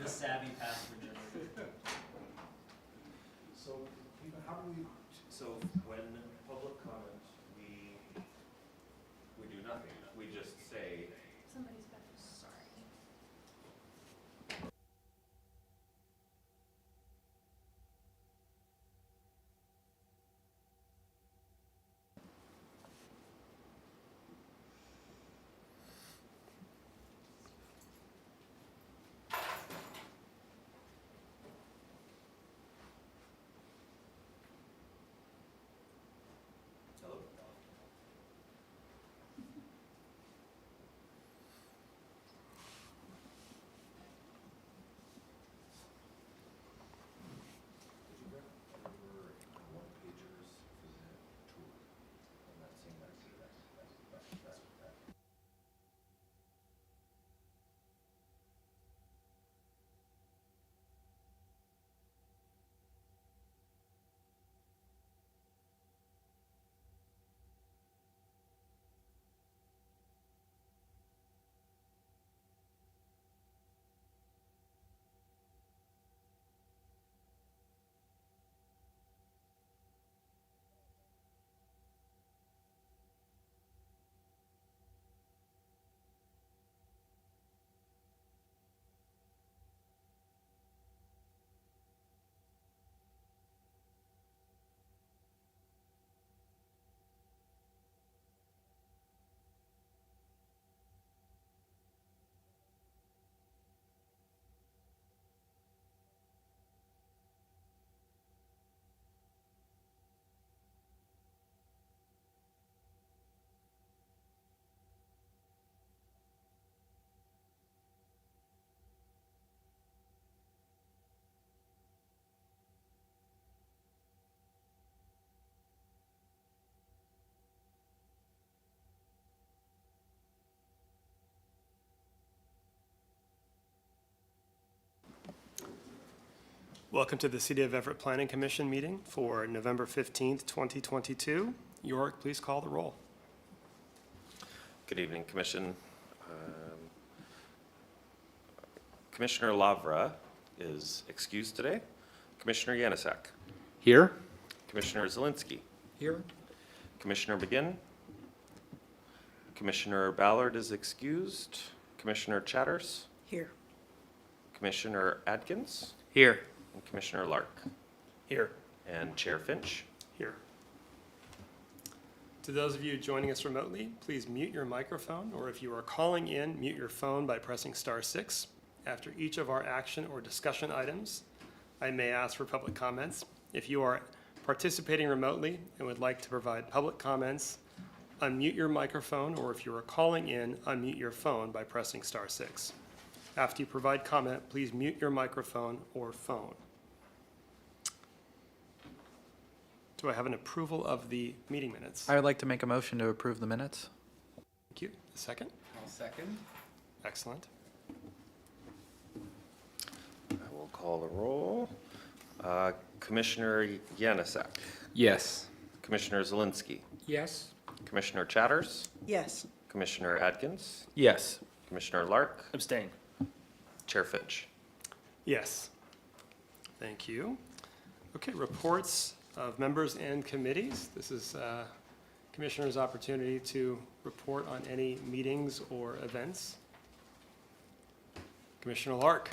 savvy password generator. So, how do we? So when public comment, we do nothing. We just say. Somebody's back. Sorry. Hello. One-pagers for the tour. I'm not saying that. Welcome to the City of Everett Planning Commission meeting for November 15th, 2022. York, please call the roll. Good evening, Commission. Commissioner Lavra is excused today. Commissioner Yanisek. Here. Commissioner Zielinski. Here. Commissioner McGinn. Commissioner Ballard is excused. Commissioner Chatters. Here. Commissioner Adkins. Here. And Commissioner Lark. Here. And Chair Finch. Here. To those of you joining us remotely, please mute your microphone, or if you are calling in, mute your phone by pressing *6. After each of our action or discussion items, I may ask for public comments. If you are participating remotely and would like to provide public comments, unmute your microphone, or if you are calling in, unmute your phone by pressing *6. After you provide comment, please mute your microphone or phone. Do I have an approval of the meeting minutes? I would like to make a motion to approve the minutes. Thank you. A second? I'll second. Excellent. I will call the roll. Commissioner Yanisek. Yes. Commissioner Zielinski. Yes. Commissioner Chatters. Yes. Commissioner Adkins. Yes. Commissioner Lark. Abstain. Chair Finch. Yes. Thank you. Okay, reports of members and committees. This is Commissioner's opportunity to report on any meetings or events. Commissioner Lark.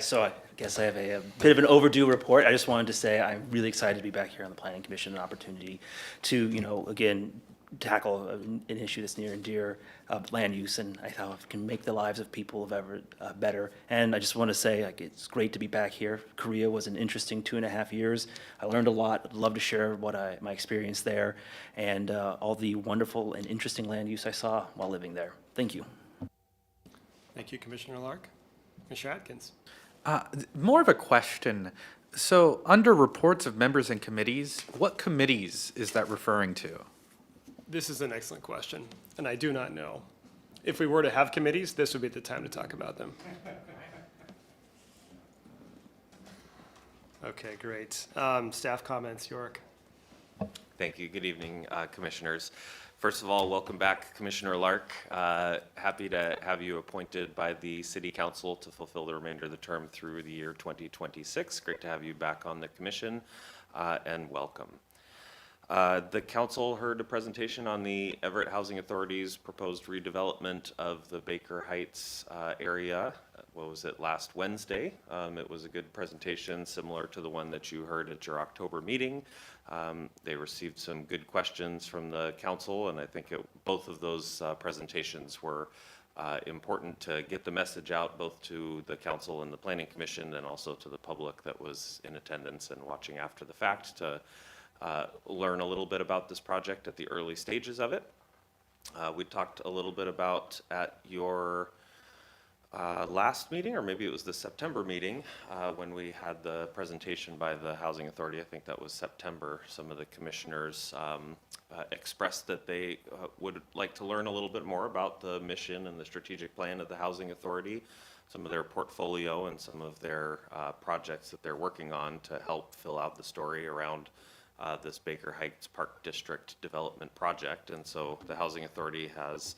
So I guess I have a bit of an overdue report. I just wanted to say I'm really excited to be back here on the Planning Commission, an opportunity to, again, tackle an issue that's near and dear of land use, and I thought it can make the lives of people of Everett better. And I just want to say, it's great to be back here. Korea was an interesting 2.5 years. I learned a lot. I'd love to share my experience there and all the wonderful and interesting land use I saw while living there. Thank you. Thank you, Commissioner Lark. Commissioner Atkins. More of a question. So under reports of members and committees, what committees is that referring to? This is an excellent question, and I do not know. If we were to have committees, this would be the time to talk about them. Okay, great. Staff comments, York. Thank you. Good evening, Commissioners. First of all, welcome back, Commissioner Lark. Happy to have you appointed by the City Council to fulfill the remainder of the term through the year 2026. Great to have you back on the commission, and welcome. The council heard a presentation on the Everett Housing Authority's proposed redevelopment of the Baker Heights area. What was it, last Wednesday? It was a good presentation, similar to the one that you heard at your October meeting. They received some good questions from the council, and I think both of those presentations were important to get the message out both to the council and the planning commission and also to the public that was in attendance and watching after the fact to learn a little bit about this project at the early stages of it. We talked a little bit about at your last meeting, or maybe it was the September meeting, when we had the presentation by the Housing Authority. I think that was September. Some of the commissioners expressed that they would like to learn a little bit more about the mission and the strategic plan of the Housing Authority, some of their portfolio and some of their projects that they're working on to help fill out the story around this Baker Heights Park District development project. And so the Housing Authority has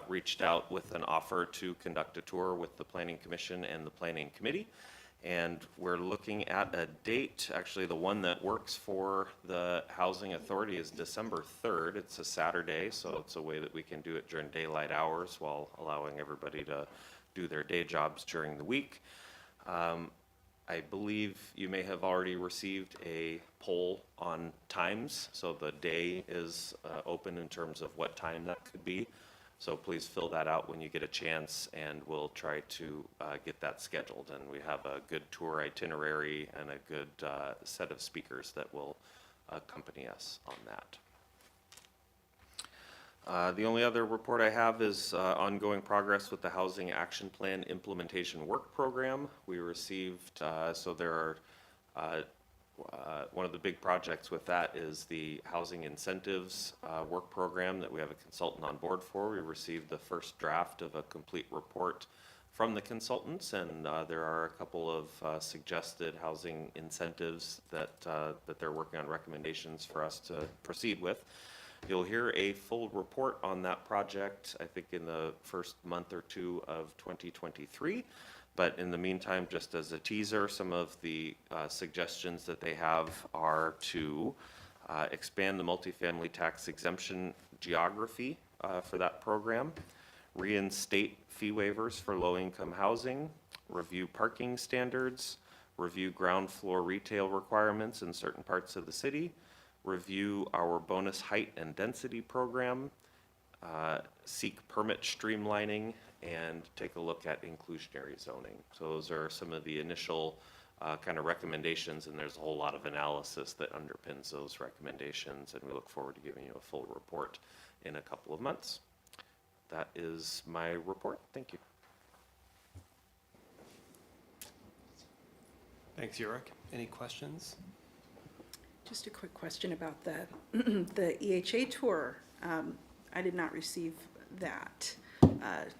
reached out with an offer to conduct a tour with the Planning Commission and the Planning Committee. And we're looking at a date, actually the one that works for the Housing Authority is December 3rd. It's a Saturday, so it's a way that we can do it during daylight hours while allowing everybody to do their day jobs during the week. I believe you may have already received a poll on times, so the day is open in terms of what time that could be. So please fill that out when you get a chance, and we'll try to get that scheduled. And we have a good tour itinerary and a good set of speakers that will accompany us on that. The only other report I have is ongoing progress with the Housing Action Plan Implementation Work Program. We received, so there are, one of the big projects with that is the Housing Incentives Work Program that we have a consultant on board for. We received the first draft of a complete report from the consultants, and there are a couple of suggested housing incentives that, that they're working on recommendations for us to proceed with. You'll hear a full report on that project, I think, in the first month or two of 2023. But in the meantime, just as a teaser, some of the suggestions that they have are to expand the multifamily tax exemption geography for that program, reinstate fee waivers for low-income housing, review parking standards, review ground floor retail requirements in certain parts of the city, review our bonus height and density program, seek permit streamlining, and take a look at inclusionary zoning. So those are some of the initial kind of recommendations, and there's a whole lot of analysis that underpins those recommendations, and we look forward to giving you a full report in a couple of months. That is my report. Thank you. Thanks, Yorick. Any questions? Just a quick question about the, the EHA tour. I did not receive that, that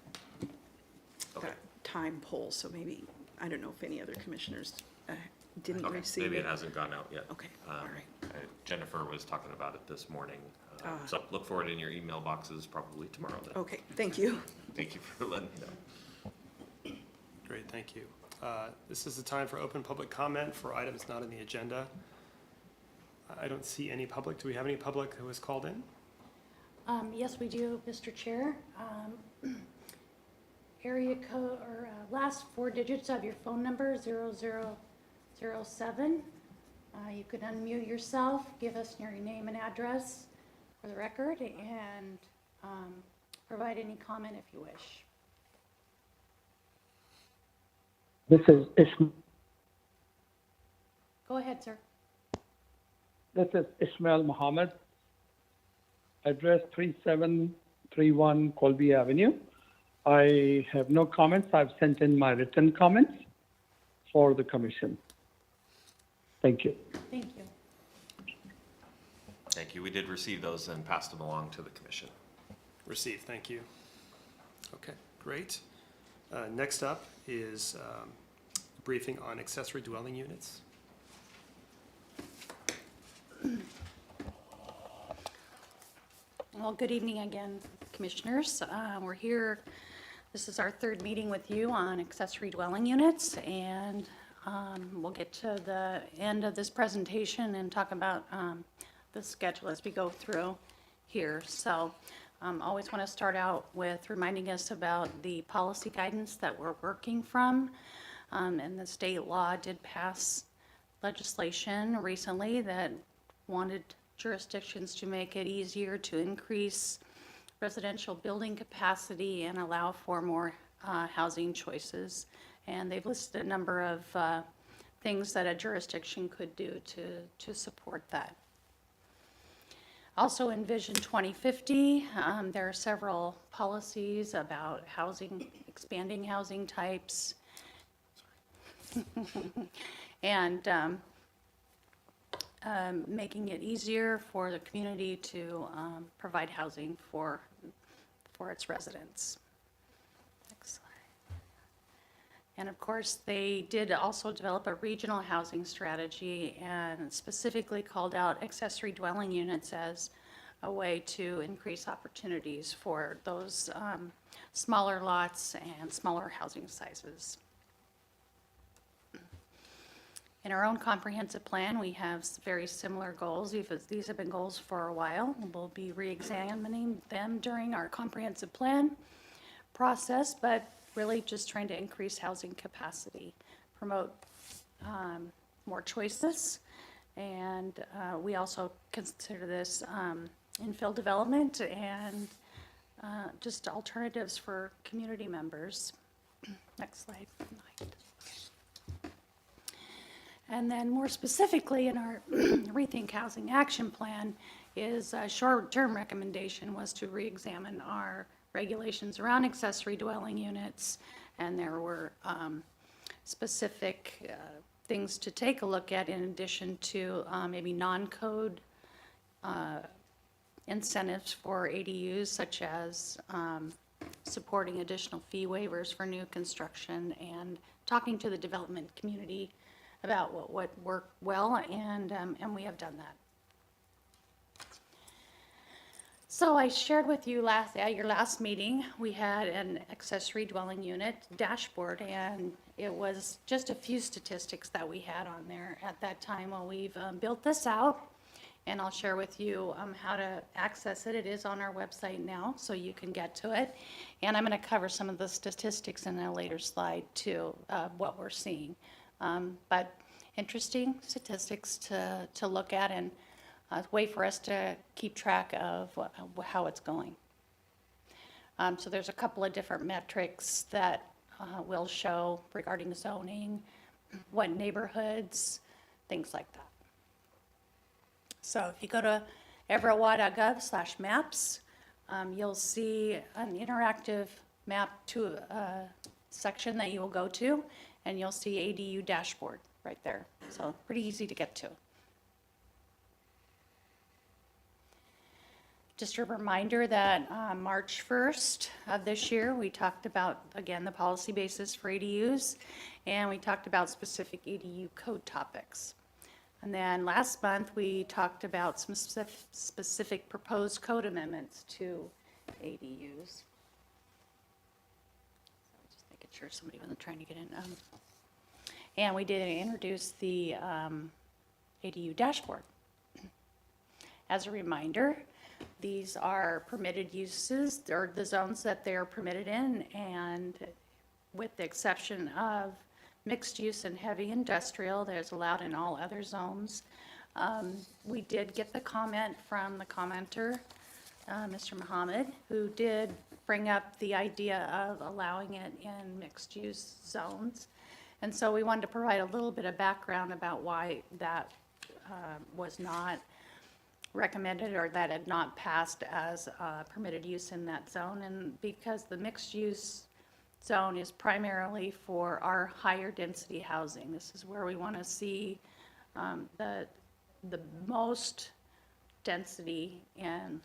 time poll, so maybe, I don't know if any other commissioners didn't Okay, receive it. maybe it hasn't gone out yet. Okay, all right. Jennifer was talking about it this morning. So look for it in your email boxes probably tomorrow then. Okay, thank you. Thank you for letting me know. Great, thank you. This is the time for open public comment for items not on the agenda. I don't see any public. Do we have any public who has called in? Yes, we do, Mr. Chair. Area code, or last four digits of your phone number, 0007. You could unmute yourself, give us your name and address for the record, and provide any comment if you wish. This is Go ahead, sir. Ismail Mohammed, address 3731 Colby Avenue. I have no comments. I've sent in my written comments for the commission. Thank you. Thank you. Thank you. We did receive those and passed them along to the commission. Received, thank you. Okay, great. Next up is a briefing on accessory dwelling units. Well, good evening again, Commissioners. We're here, this is our third meeting with you on accessory dwelling units, and we'll get to the end of this presentation and talk about the schedule as we go through here. So always want to start out with reminding us about the policy guidance that we're working from. And the state law did pass legislation recently that wanted jurisdictions to make it easier to increase residential building capacity and allow for more housing choices. And they've listed a number of things that a jurisdiction could do to support that. Also in Vision 2050, there are several policies about housing, expanding housing types, and making it easier for the community to provide housing for its residents. Next slide. And of course, they did also develop a regional housing strategy and specifically called out accessory dwelling units as a way to increase opportunities for those smaller lots and smaller housing sizes. In our own comprehensive plan, we have very similar goals. These have been goals for a while. We'll be re-examining them during our comprehensive plan process, but really just trying to increase housing capacity, promote more choices, and we also consider this infill development and just alternatives for community members. Next slide. And then more specifically in our Rethink Housing Action Plan is a short-term recommendation was to re-examine our regulations around accessory dwelling units, and there were specific things to take a look at in addition to maybe non-code incentives for ADUs, such as supporting additional fee waivers for new construction and talking to the development community about what would work well, and we have done that. So I shared with you at your last meeting, we had an accessory dwelling unit dashboard, and it was just a few statistics that we had on there at that time. Well, we've built this out, and I'll share with you how to access it. It is on our website now, so you can get to it. And I'm going to cover some of the statistics in a later slide too, what we're seeing. But interesting statistics to look at and a way for us to keep track of how it's going. So there's a couple of different metrics that will show regarding zoning, what neighborhoods, things like that. So if you go to everettwa.gov/maps, you'll see an interactive map to section that you will go to, and you'll see ADU dashboard right there. So pretty easy to get to. Just a reminder that March 1st of this year, we talked about, again, the policy basis for ADUs, and we talked about specific ADU code topics. And then last month, we talked about some specific proposed code amendments to ADUs. Just making sure somebody wasn't trying to get in. And we did introduce the ADU dashboard. As a reminder, these are permitted uses, or the zones that they're permitted in, and with the exception of mixed use and heavy industrial, that's allowed in all other zones. We did get the comment from the commenter, Mr. Muhammad, who did bring up the idea of allowing it in mixed use zones. And so we wanted to provide a little bit of background about why that was not recommended or that had not passed as permitted use in that zone. And because the mixed use zone is primarily for our higher density housing. This is where we want to see the most density, and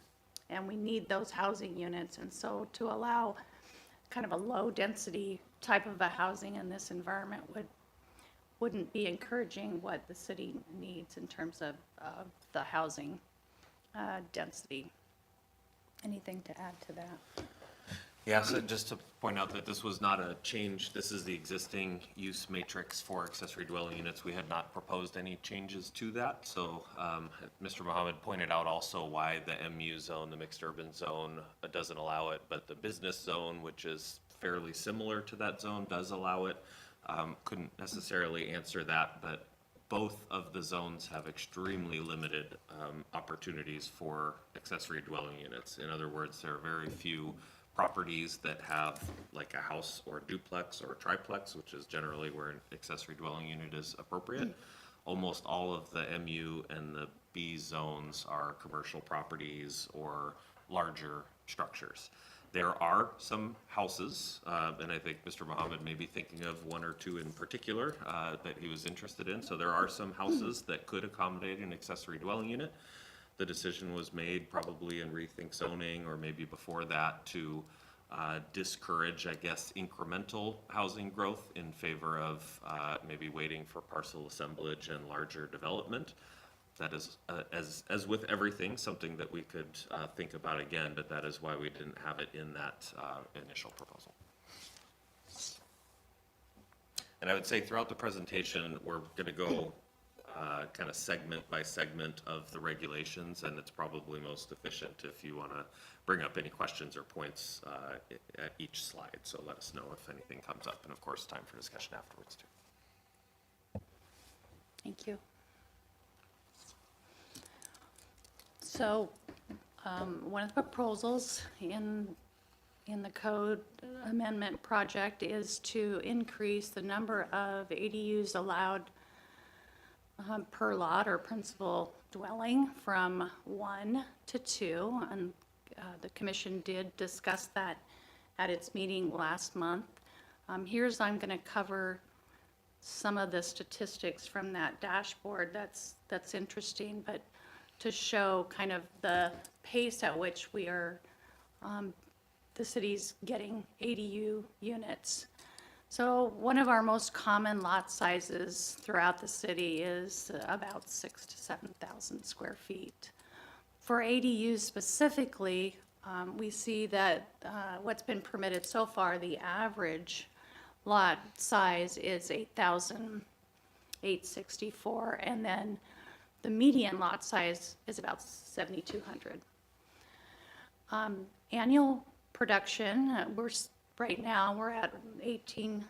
we need those housing units. And so to allow kind of a low density type of a housing in this environment wouldn't be encouraging what the city needs in terms of the housing density. Anything to add to that? Yeah, so just to point out that this was not a change, this is the existing use matrix for accessory dwelling units. We had not proposed any changes to that, so Mr. Mohammed pointed out also why the MU zone, the mixed urban zone, doesn't allow it, but the business zone, which is fairly similar to that zone, does allow it. Couldn't necessarily answer that, but both of the zones have extremely limited opportunities for accessory dwelling units. In other words, there are very few properties that have like a house or a duplex or a triplex, which is generally where an accessory dwelling unit is appropriate. Almost all of the MU and the B zones are commercial properties or larger structures. There are some houses, and I think Mr. Mohammed may be thinking of one or two in particular that he was interested in. So there are some houses that could accommodate an accessory dwelling unit. The decision was made probably in rethink zoning or maybe before that to discourage, I guess, incremental housing growth in favor of maybe waiting for parcel assemblage and larger development. That is, as with everything, something that we could think about again, but that is why we didn't have it in that initial proposal. And I would say throughout the presentation, we're going to go kind of segment by segment of the regulations, and it's probably most efficient if you want to bring up any questions or points at each slide. So let us know if anything comes up, and of course, time for discussion afterwards too. Thank you. So, one of the proposals in the code amendment project is to increase the number of ADUs allowed per lot or principal dwelling from 1 to 2, and the commission did discuss that at its meeting last month. I'm going to cover some of the statistics from that dashboard. That's interesting, but to show kind of the pace at which we are, the city's getting ADU units. So one of our most common lot sizes throughout the city is about 6,000 to 7,000 square feet. For ADUs specifically, we see that what's been permitted so far, the average lot size is 8,864, and then the median lot size is about 7,200. Annual production, right now we're at 18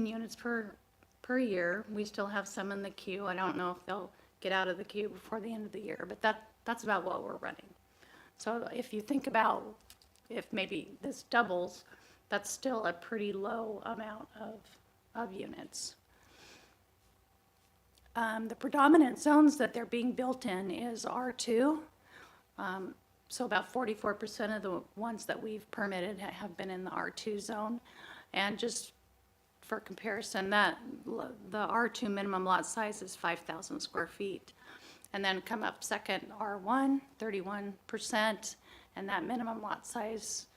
units per year. We still have some in the queue. I don't know if they'll get out of the queue before the end of the year, but that's about what we're running. So if you think about if maybe this doubles, that's still a pretty low amount of units. The predominant zones that they're being built in is R2. So about 44% of the ones that we've permitted have been in the R2 zone. And just for comparison, the R2 minimum lot size is 5,000 square feet. And then come up second, R1, 31%, and that minimum lot size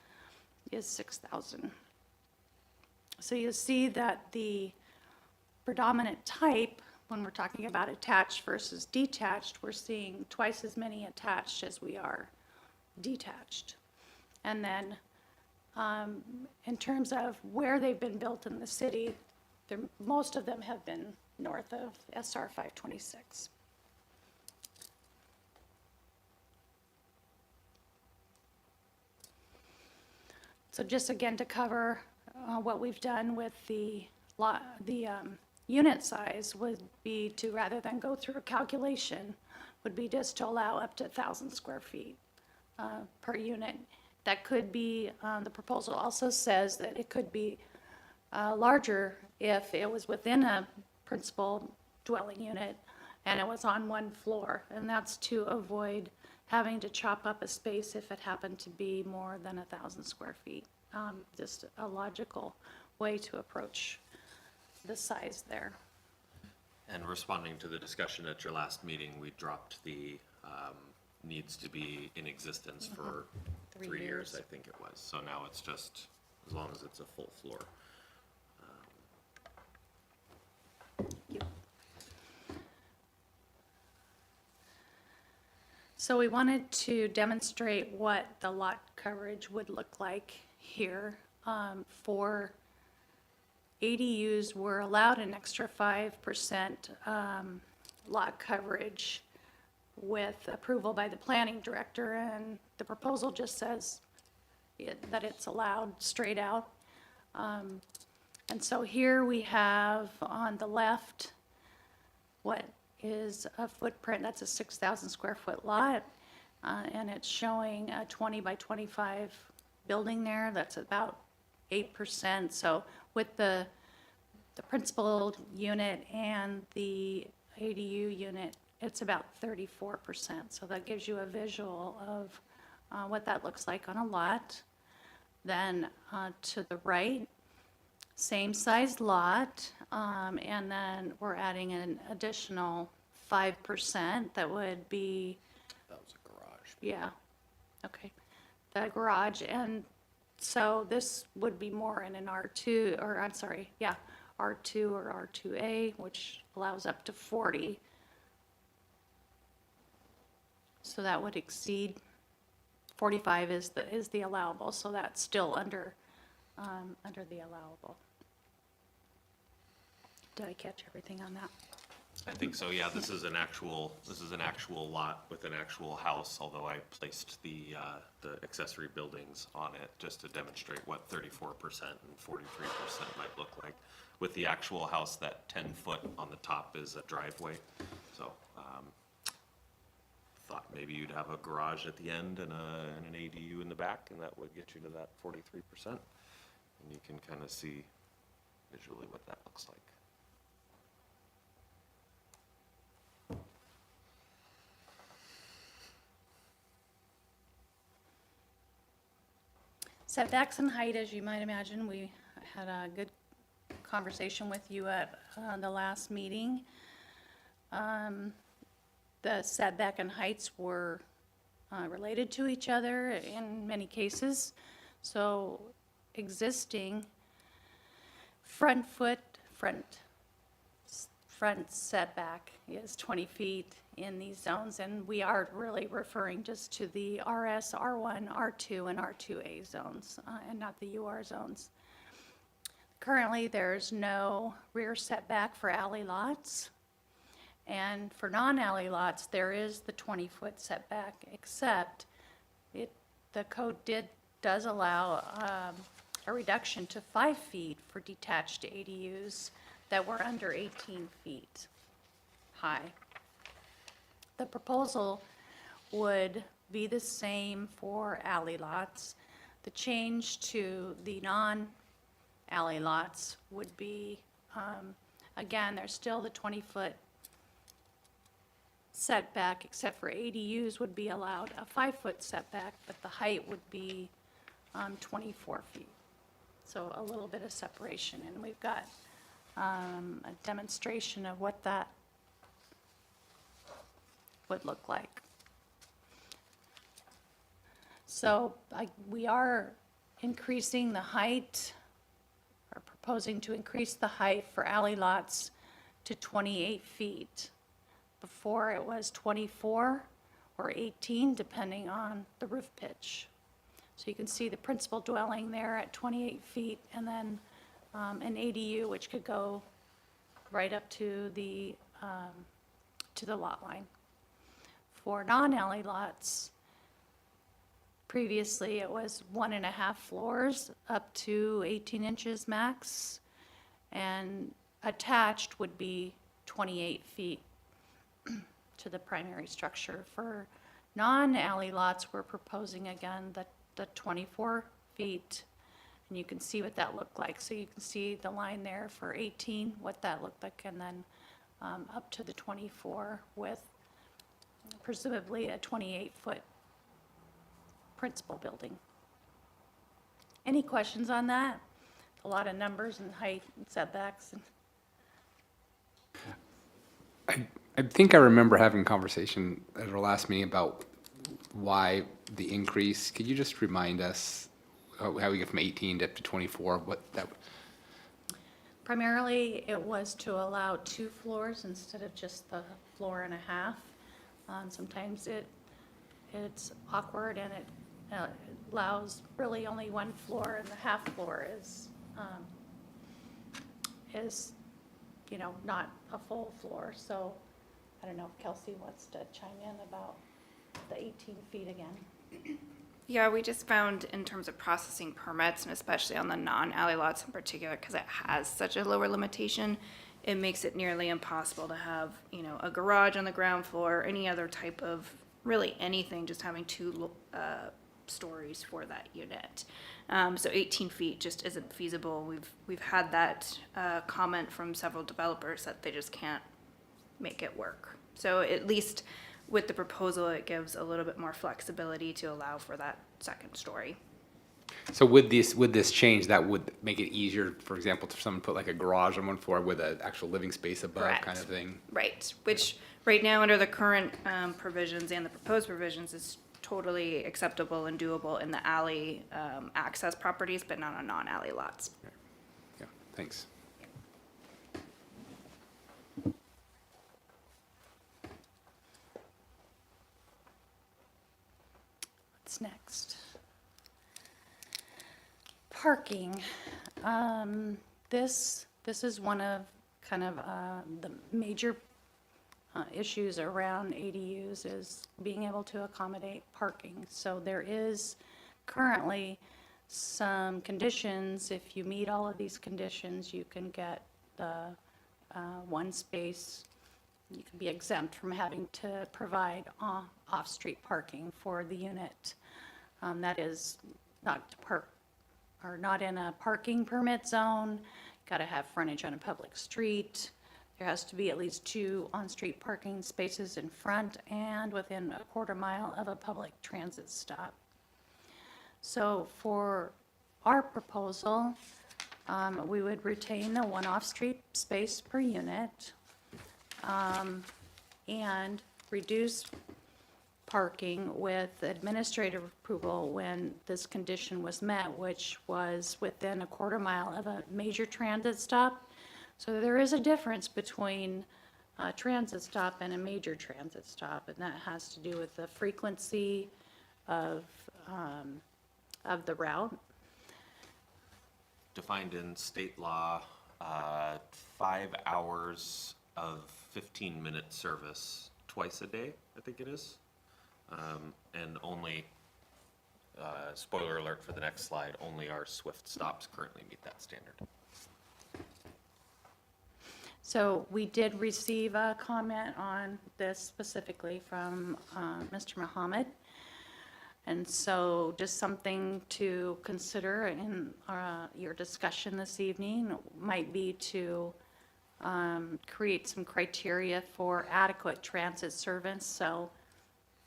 is 6,000. So you see that the predominant type, when we're talking about attached versus detached, we're seeing twice as many attached as we are detached. And then in terms of where they've been built in the city, most of them have been north of SR 526. So just again to cover what we've done with the unit size would be to, rather than go through a calculation, would be just to allow up to 1,000 square feet per unit. That could be, the proposal also says that it could be larger if it was within a principal dwelling unit and it was on one floor. And that's to avoid having to chop up a space if it happened to be more than 1,000 square feet. Just a logical way to approach the size there. And responding to the discussion at your last meeting, we dropped the needs to be in existence for 3 years, I think it was. So now it's just as long as it's a full floor. Thank you. So we wanted to demonstrate what the lot coverage would look like here. For ADUs, we're allowed an extra 5% lot coverage with approval by the planning director, and the proposal just says that it's allowed straight out. And so here we have on the left what is a footprint, that's a 6,000 square foot lot, and it's showing a 20 by 25 building there, that's about 8%. So with the principal unit and the ADU unit, it's about 34%. So that gives you a visual of what that looks like on a lot. Then to the right, same size lot, and then we're adding an additional 5% that would be. That was a garage. Yeah, okay. The garage, and so this would be more in an R2, or I'm sorry, yeah, R2 or R2A, which allows up to 40. So that would exceed, 45 is the allowable, so that's still under the allowable. Did I catch everything on that? I think so, yeah, this is an actual lot with an actual house, although I placed the accessory buildings on it just to demonstrate what 34% and 43% might look like. With the actual house, that 10-foot on the top is a driveway, so, thought maybe you'd have a garage at the end and an ADU in the back, and that would get you to that 43%. And you can kind of see visually what that looks like. Setbacks and height, as you might imagine, we had a good conversation with you at the last meeting. The setback and heights were related to each other in many cases. So existing front setback is 20 feet in these zones, and we are really referring just to the RS, R1, R2, and R2A zones, and not the UR zones. Currently, there's no rear setback for alley lots, and for non-alley lots, there is the 20-foot setback, except the code does allow a reduction to 5 feet for detached ADUs that were under 18 feet high. The proposal would be the same for alley lots. The change to the non-alley lots would be, again, there's still the 20-foot setback, except for ADUs would be allowed a 5-foot setback, but the height would be 24 feet. So a little bit of separation, and we've got a demonstration of what that would look like. So we are increasing the height, or proposing to increase the height for alley lots to 28 feet. Before it was 24 or 18, depending on the roof pitch. So you can see the principal dwelling there at 28 feet, and then an ADU, which could go right up to the lot line. For non-alley lots, previously it was 1.5 floors up to 18 inches max, and attached would be 28 feet to the primary structure. For non-alley lots, we're proposing again the 24 feet, and you can see what that looked like. So you can see the line there for 18, what that looked like, and then up to the 24 with presumably a 28-foot principal building. Any questions on that? A lot of numbers and height and setbacks. I think I remember having a conversation at our last meeting about why the increase. Could you just remind us how we get from 18 to 24? What that? Primarily, it was to allow 2 floors instead of just the floor and a half. Sometimes it it's awkward and it allows really only one floor, and the half floor is, you know, not a full floor. So I don't know if Kelsey wants to chime in about the 18 feet again. Yeah, we just found in terms of processing permits, and especially on the non-alley lots in particular, because it has such a lower limitation, it makes it nearly impossible to have, you know, a garage on the ground floor, any other type of, really anything, just having two stories for that unit. So 18 feet just isn't feasible. We've had that comment from several developers that they just can't make it work. So at least with the proposal, it gives a little bit more flexibility to allow for that second story. So with this change, that would make it easier, for example, to someone put like a garage on one floor with an actual living space above Correct. kind of thing? Right, which right now under the current provisions and the proposed provisions is totally acceptable and doable in the alley access properties, but not on non-alley lots. Yeah, thanks. What's next? Parking. This is one of kind of the major issues around ADUs is being able to accommodate parking. So there is currently some conditions. If you meet all of these conditions, you can get the one space. You can be exempt from having to provide off-street parking for the unit. That is not to park, or not in a parking permit zone. Got to have frontage on a public street. There has to be at least 2 on-street parking spaces in front and within a quarter mile of a public transit stop. So for our proposal, we would retain the 1 off-street space per unit, and reduce parking with administrative approval when this condition was met, which was within a quarter mile of a major transit stop. So there is a difference between a transit stop and a major transit stop, and that has to do with the frequency of the route. Defined in state law, 5 hours of 15-minute service twice a day, I think it is. And only, spoiler alert for the next slide, only our Swift stops currently meet that standard. So we did receive a comment on this specifically from Mr. Muhammad. And so just something to consider in your discussion this evening might be to create some criteria for adequate transit service. So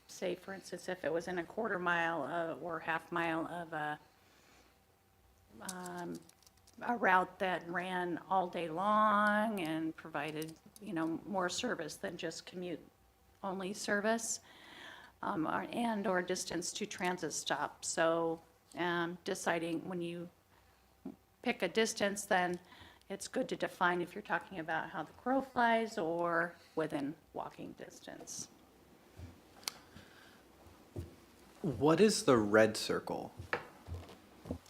say, for instance, if it was in a quarter mile or half mile of a route that ran all day long and provided, you know, more service than just commute-only service, or distance to transit stop. So deciding when you pick a distance, then it's good to define if you're talking about how the crow flies or within walking distance. What is the red circle?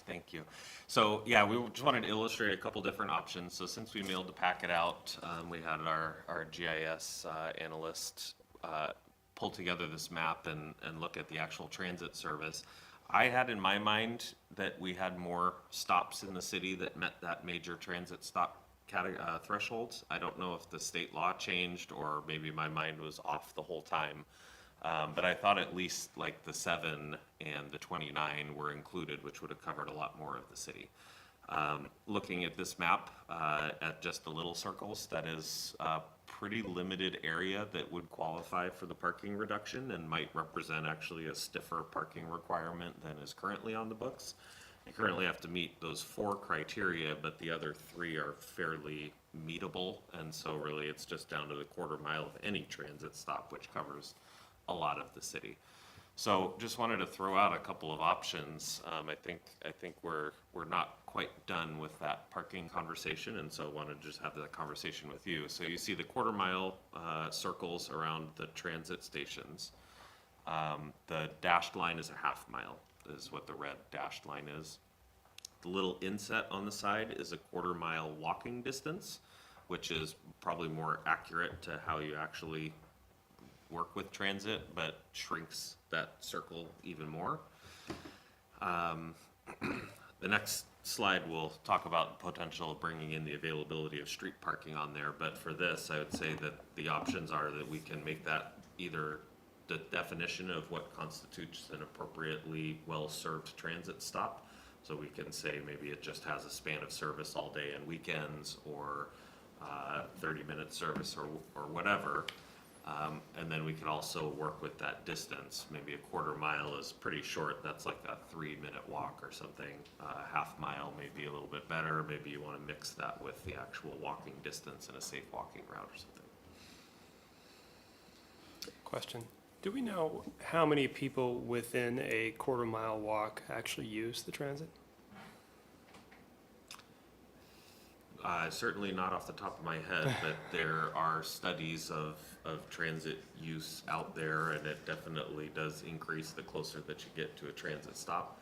Thank you. So, yeah, we just wanted to illustrate a couple different options. So since we mailed the packet out, we had our GIS analyst pull together this map and look at the actual transit service. I had in my mind that we had more stops in the city that met that major transit stop thresholds. I don't know if the state law changed or maybe my mind was off the whole time. But I thought at least like the 7 and the 29 were included, which would have covered a lot more of the city. Looking at this map at just the little circles, that is a pretty limited area that would qualify for the parking reduction and might represent actually a stiffer parking requirement than is currently on the books. You currently have to meet those 4 criteria, but the other 3 are fairly meetable. And so really it's just down to the quarter mile of any transit stop, which covers a lot of the city. So just wanted to throw out a couple of options. I think we're not quite done with that parking conversation, and so wanted to just have that conversation with you. So you see the quarter mile circles around the transit stations. The dashed line is a half mile, is what the red dashed line is. The little inset on the side is a 1/4 mile walking distance, which is probably more accurate to how you actually work with transit, but shrinks that circle even more. The next slide will talk about the potential of bringing in the availability of street parking on there, but for this, I would say that the options are that we can make that either the definition of what constitutes an appropriately well-served transit stop. So we can say maybe it just has a span of service all day and weekends, or 30-minute service, or whatever. And then we can also work with that distance. Maybe a 1/4 mile is pretty short. That's like a 3-minute walk or something. Half mile may be a little bit better. Maybe you want to mix that with the actual walking distance and a safe walking route or something. Question. Do we know how many people within a 1/4 mile walk actually use the transit? Certainly not off the top of my head, but there are studies of transit use out there, and it definitely does increase the closer that you get to a transit stop.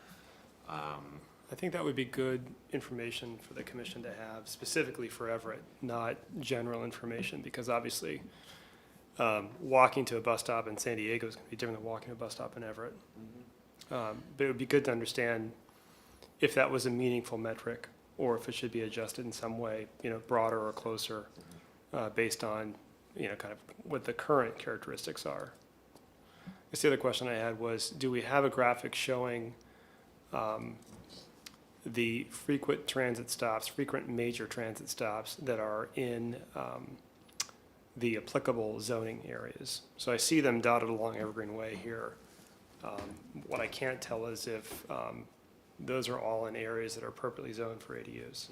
I think that would be good information for the commission to have, specifically for Everett, not general information, because obviously walking to a bus stop in San Diego is going to be different than walking to a bus stop in Everett. But it would be good to understand if that was a meaningful metric, or if it should be adjusted in some way, broader or closer, based on, kind of what the current characteristics are. I guess the other question I had was, do we have a graphic showing the frequent major transit stops that are in the applicable zoning areas? So I see them dotted along Evergreen Way here. What I can't tell is if those are all in areas that are appropriately zoned for ADUs.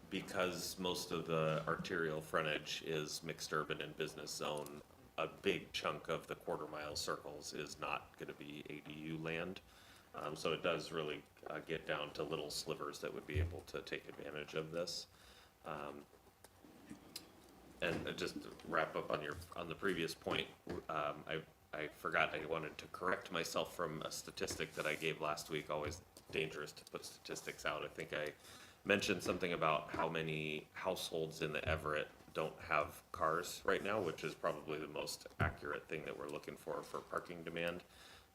Because most of the arterial frontage is mixed urban and business zone, a big chunk of the 1/4 mile circles is not going to be ADU land. So it does really get down to little slivers that would be able to take advantage of this. And just to wrap up on the previous point, I forgot I wanted to correct myself from a statistic that I gave last week. Always dangerous to put statistics out. I think I mentioned something about how many households in the Everett don't have cars right now, which is probably the most accurate thing that we're looking for parking demand.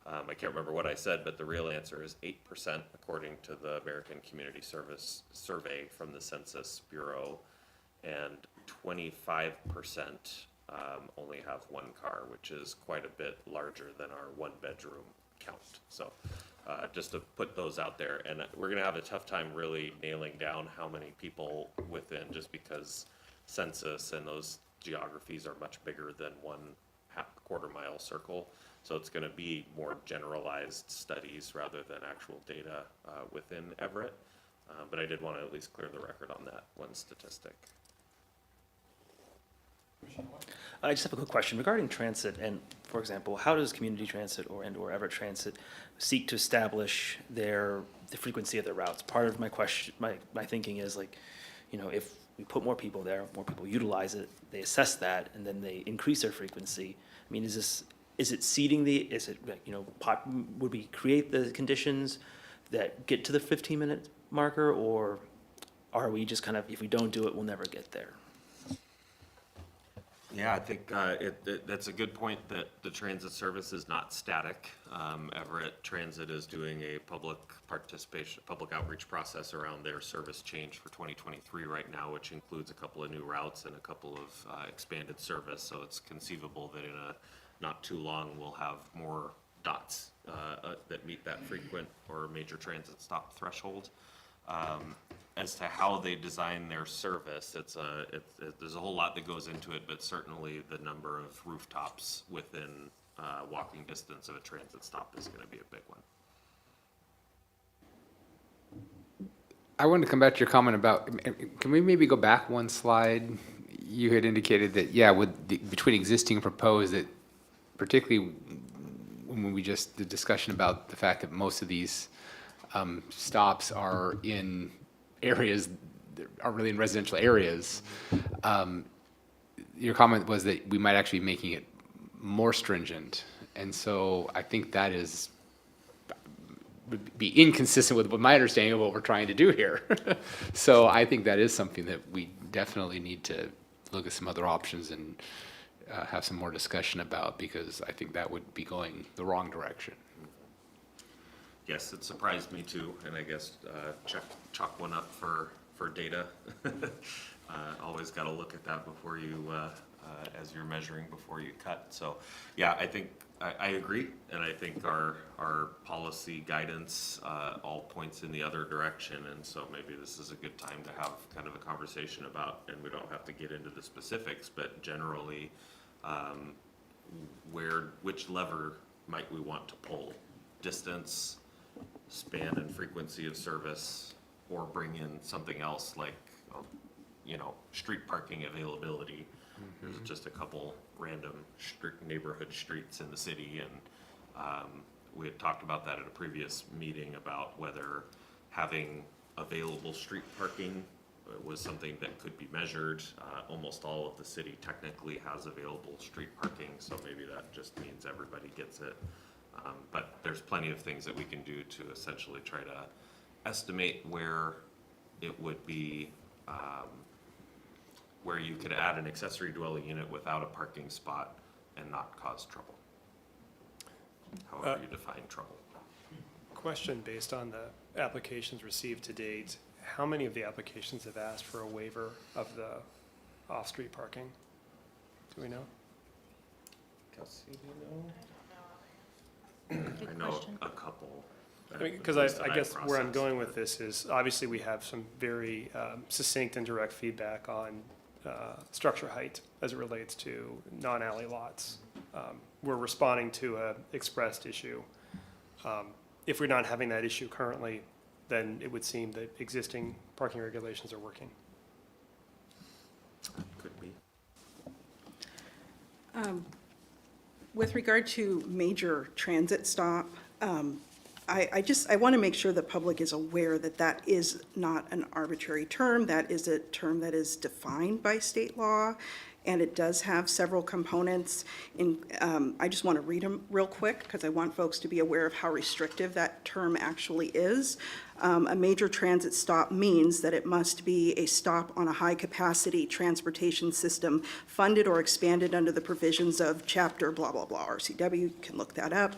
I can't remember what I said, but the real answer is 8%, according to the American Community Service Survey from the Census Bureau, and 25% only have one car, which is quite a bit larger than our one-bedroom count. So just to put those out there, and we're going to have a tough time really nailing down how many people within, just because census and those geographies are much bigger than one 1/4 mile circle. So it's going to be more generalized studies rather than actual data within Everett. But I did want to at least clear the record on that one statistic. I just have a quick question regarding transit, and for example, how does community transit or Everett Transit seek to establish the frequency of their routes? Part of my question, my thinking is like, if we put more people there, more people utilize it, they assess that, and then they increase their frequency. I mean, is it seeding would we create the conditions that get to the 15-minute marker, or are we just kind of, if we don't do it, we'll never get there? Yeah, I think that's a good point that the transit service is not static. Everett Transit is doing a public outreach process around their service change for 2023 right now, which includes a couple of new routes and a couple of expanded service. So it's conceivable that in a not too long, we'll have more dots that meet that frequent or major transit stop threshold. As to how they design their service, there's a whole lot that goes into it, but certainly the number of rooftops within walking distance of a transit stop is going to be a big one. I wanted to come back to your comment about, can we maybe go back one slide? You had indicated that, between existing and proposed, that particularly when the discussion about the fact that most of these stops are in areas that are really in residential areas. Your comment was that we might actually be making it more stringent. And so I think that would be inconsistent with my understanding of what we're trying to do here. So I think that is something that we definitely need to look at some other options and have some more discussion about, because I think that would be going the wrong direction. Yes, it surprised me too, and I guess chalk one up for data. Always got to look at that before you, as you're measuring before you cut. So, yeah, I think I agree, and I think our policy guidance all points in the other direction, and so maybe this is a good time to have kind of a conversation about, and we don't have to get into the specifics, but generally, which lever might we want to pull? Distance, span and frequency of service, or bring in something else like, street parking availability. There's just a couple random neighborhood streets in the city, and we had talked about that at a previous meeting about whether having available street parking was something that could be measured. Almost all of the city technically has available street parking, so maybe that just means everybody gets it. But there's plenty of things that we can do to essentially try to estimate where it would be, where you could add an accessory dwelling unit without a parking spot and not cause trouble. However you define trouble. Question based on the applications received to date. How many of the applications have asked for a waiver of the off-street parking? Do we know? Kelsey, do you know? Good I know question. a couple. Because I guess where I'm going with this is, obviously, we have some very succinct and direct feedback on structure height as it relates to non-alley lots. We're responding to a expressed issue. If we're not having that issue currently, then it would seem that existing parking regulations are working. Could be. With regard to major transit stop, I want to make sure the public is aware that that is not an arbitrary term. That is a term that is defined by state law, and it does have several components. I just want to read them real quick because I want folks to be aware of how restrictive that term actually is. A major transit stop means that it must be a stop on a high-capacity transportation system funded or expanded under the provisions of chapter blah, blah, blah, RCW. You can look that up.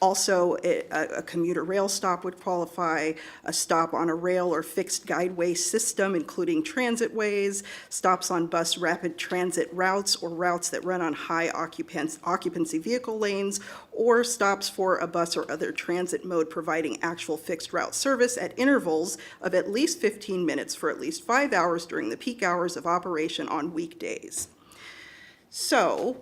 Also, a commuter rail stop would qualify, a stop on a rail or fixed guideway system, including transitways, stops on bus rapid transit routes or routes that run on high occupancy vehicle lanes, or stops for a bus or other transit mode providing actual fixed route service at intervals of at least 15 minutes for at least 5 hours during the peak hours of operation on weekdays. So,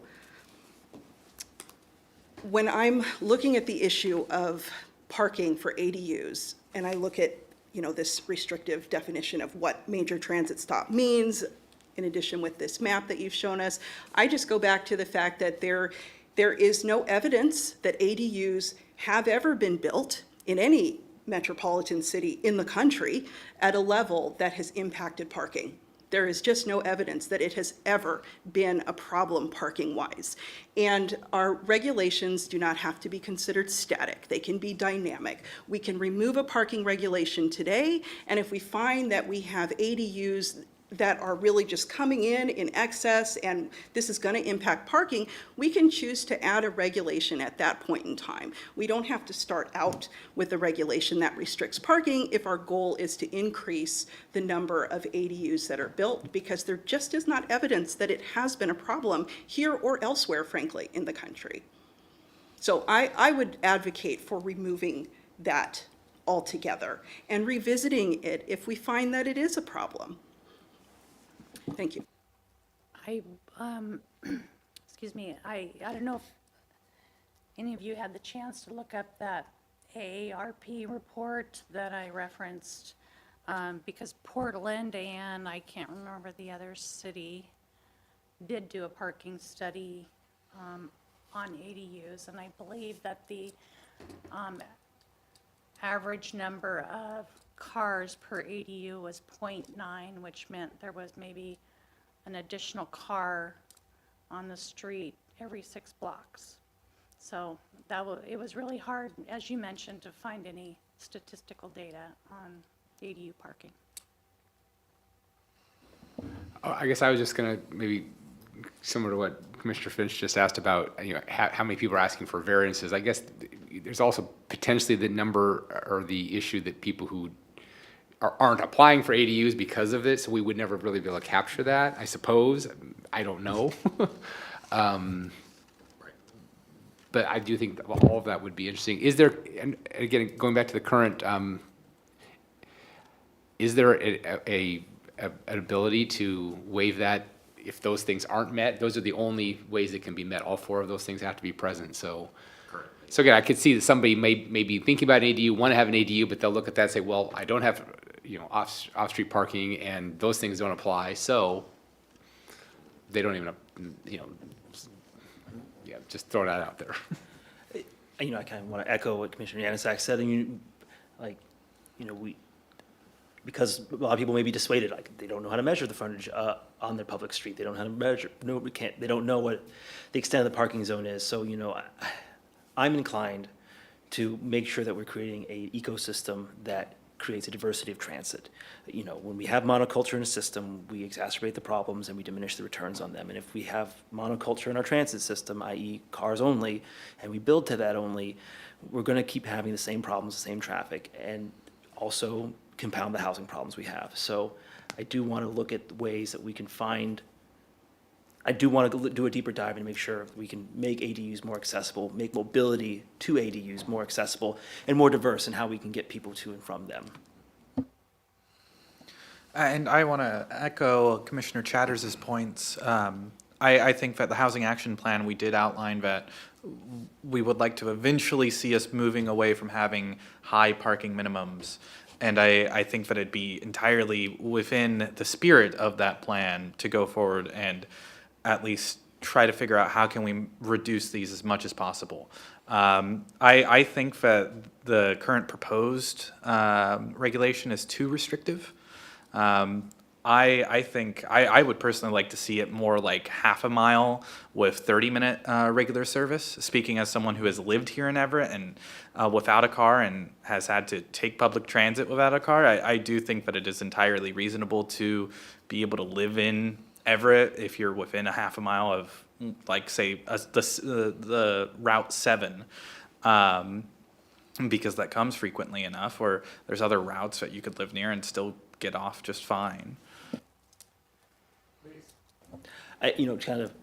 when I'm looking at the issue of parking for ADUs, and I look at, this restrictive definition of what major transit stop means, in addition with this map that you've shown us, I just go back to the fact that there is no evidence that ADUs have ever been built in any metropolitan city in the country at a level that has impacted parking. There is just no evidence that it has ever been a problem parking-wise. And our regulations do not have to be considered static. They can be dynamic. We can remove a parking regulation today, and if we find that we have ADUs that are really just coming in excess and this is going to impact parking, we can choose to add a regulation at that point in time. We don't have to start out with a regulation that restricts parking if our goal is to increase the number of ADUs that are built, because there just is not evidence that it has been a problem here or elsewhere, frankly, in the country. So I would advocate for removing that altogether and revisiting it if we find that it is a problem. Thank you. Excuse me, I don't know if any of you had the chance to look up that AARP report that I referenced, because Portland and I can't remember the other city did do a parking study on ADUs, and I believe that the average number of cars per ADU was 0.9, which meant there was maybe an additional car on the street every 6 blocks. So it was really hard, as you mentioned, to find any statistical data on ADU parking. I guess I was just gonna maybe, similar to what Commissioner Finch just asked about, you know, how many people are asking for variances. I guess there's also potentially the number or the issue that people who aren't applying for ADUs because of this, so we would never really be able to capture that, I suppose. I don't know. But I do think that all of that would be interesting. Is there, and again, going back to the current, is there an ability to waive that if those things aren't met? Those are the only ways it can be met. All 4 of those things have to be present, so. Correct. So again, I could see that somebody may be thinking about an ADU, want to have an ADU, but they'll look at that and say, well, I don't have, you know, off-street parking and those things don't apply, so they don't even, you know, yeah, just throw that out there. You know, I kind of want to echo what Commissioner Yanasak said, and because a lot of people may be dissuaded, like, they don't know how to measure the frontage on their public street. They don't know how to measure, no, we can't, they don't know what the extent of the parking zone is. So, you know, I'm inclined to make sure that we're creating an ecosystem that creates a diversity of transit. You know, when we have monoculture in a system, we exacerbate the problems and we diminish the returns on them. And if we have monoculture in our transit system, i.e. cars only, and we build to that only, we're going to keep having the same problems, the same traffic, and also compound the housing problems we have. So I do want to look at ways that we can find, I do want to do a deeper dive and make sure we can make ADUs more accessible, make mobility to ADUs more accessible and more diverse in how we can get people to and from them. And I want to echo Commissioner Chatters's points. I think that the Housing Action Plan, we did outline that we would like to eventually see us moving away from having high parking minimums. And I think that it'd be entirely within the spirit of that plan to go forward and at least try to figure out how can we reduce these as much as possible. I think that the current proposed regulation is too restrictive. I think I would personally like to see it more like half a mile with 30-minute regular service. Speaking as someone who has lived here in Everett and without a car and has had to take public transit without a car, I do think that it is entirely reasonable to be able to live in Everett if you're within a half a mile of, like, say, the Route 7. Because that comes frequently enough, or there's other routes that you could live near and still get off just fine. You know, kind of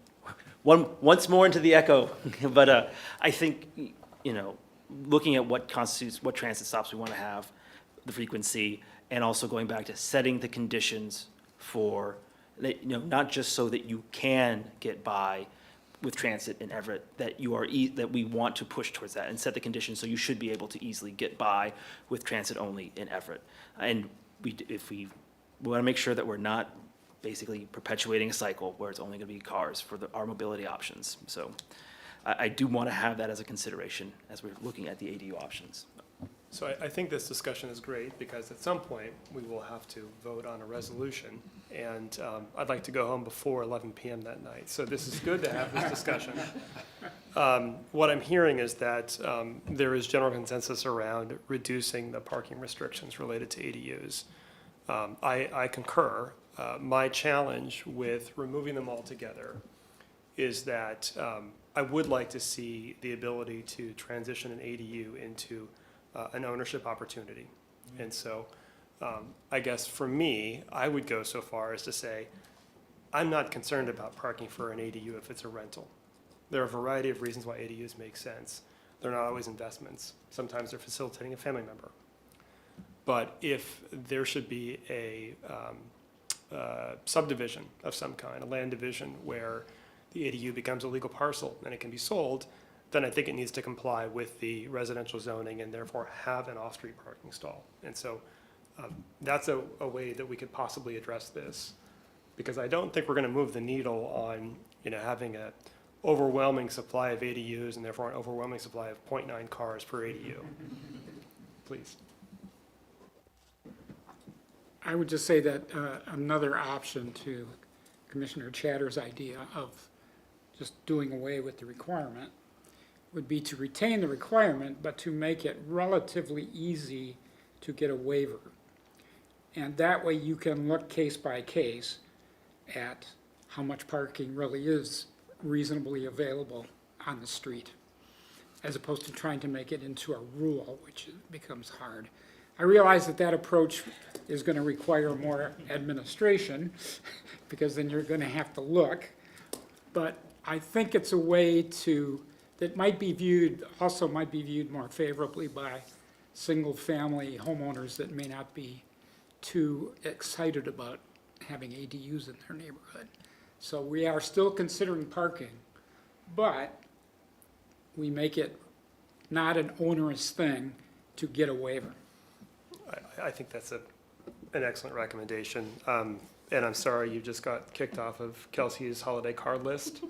once more into the echo, but I think, you know, looking at what constitutes, what transit stops we want to have, the frequency, and also going back to setting the conditions for, you know, not just so that you can get by with transit in Everett, that you are that we want to push towards that and set the conditions so you should be able to easily get by with transit only in Everett. And we want to make sure that we're not basically perpetuating a cycle where it's only going to be cars for our mobility options. So I do want to have that as a consideration as we're looking at the ADU options. So I think this discussion is great because at some point we will have to vote on a resolution. And I'd like to go home before 11 p.m. that night. So this is good to have this discussion. What I'm hearing is that there is general consensus around reducing the parking restrictions related to ADUs. I concur. My challenge with removing them altogether is that I would like to see the ability to transition an ADU into an ownership opportunity. And so I guess for me, I would go so far as to say, I'm not concerned about parking for an ADU if it's a rental. There are a variety of reasons why ADUs make sense. They're not always investments. Sometimes they're facilitating a family member. But if there should be a subdivision of some kind, a land division where the ADU becomes a legal parcel and it can be sold, then I think it needs to comply with the residential zoning and therefore have an off-street parking stall. And so that's a way that we could possibly address this, because I don't think we're going to move the needle on, you know, having an overwhelming supply of ADUs and therefore an overwhelming supply of 0.9 cars per ADU. Please. I would just say that another option to Commissioner Chatter's idea of just doing away with the requirement, would be to retain the requirement, but to make it relatively easy to get a waiver. And that way you can look case by case at how much parking really is reasonably available on the street, as opposed to trying to make it into a rule, which becomes hard. I realize that that approach is going to require more administration, because then you're going to have to look. But I think it's a way that might be viewed, also might be viewed more favorably by single-family homeowners that may not be too excited about having ADUs in their neighborhood. So we are still considering parking, but we make it not an onerous thing to get a waiver. I think that's an excellent recommendation. And I'm sorry you just got kicked off of Kelsey's holiday card list.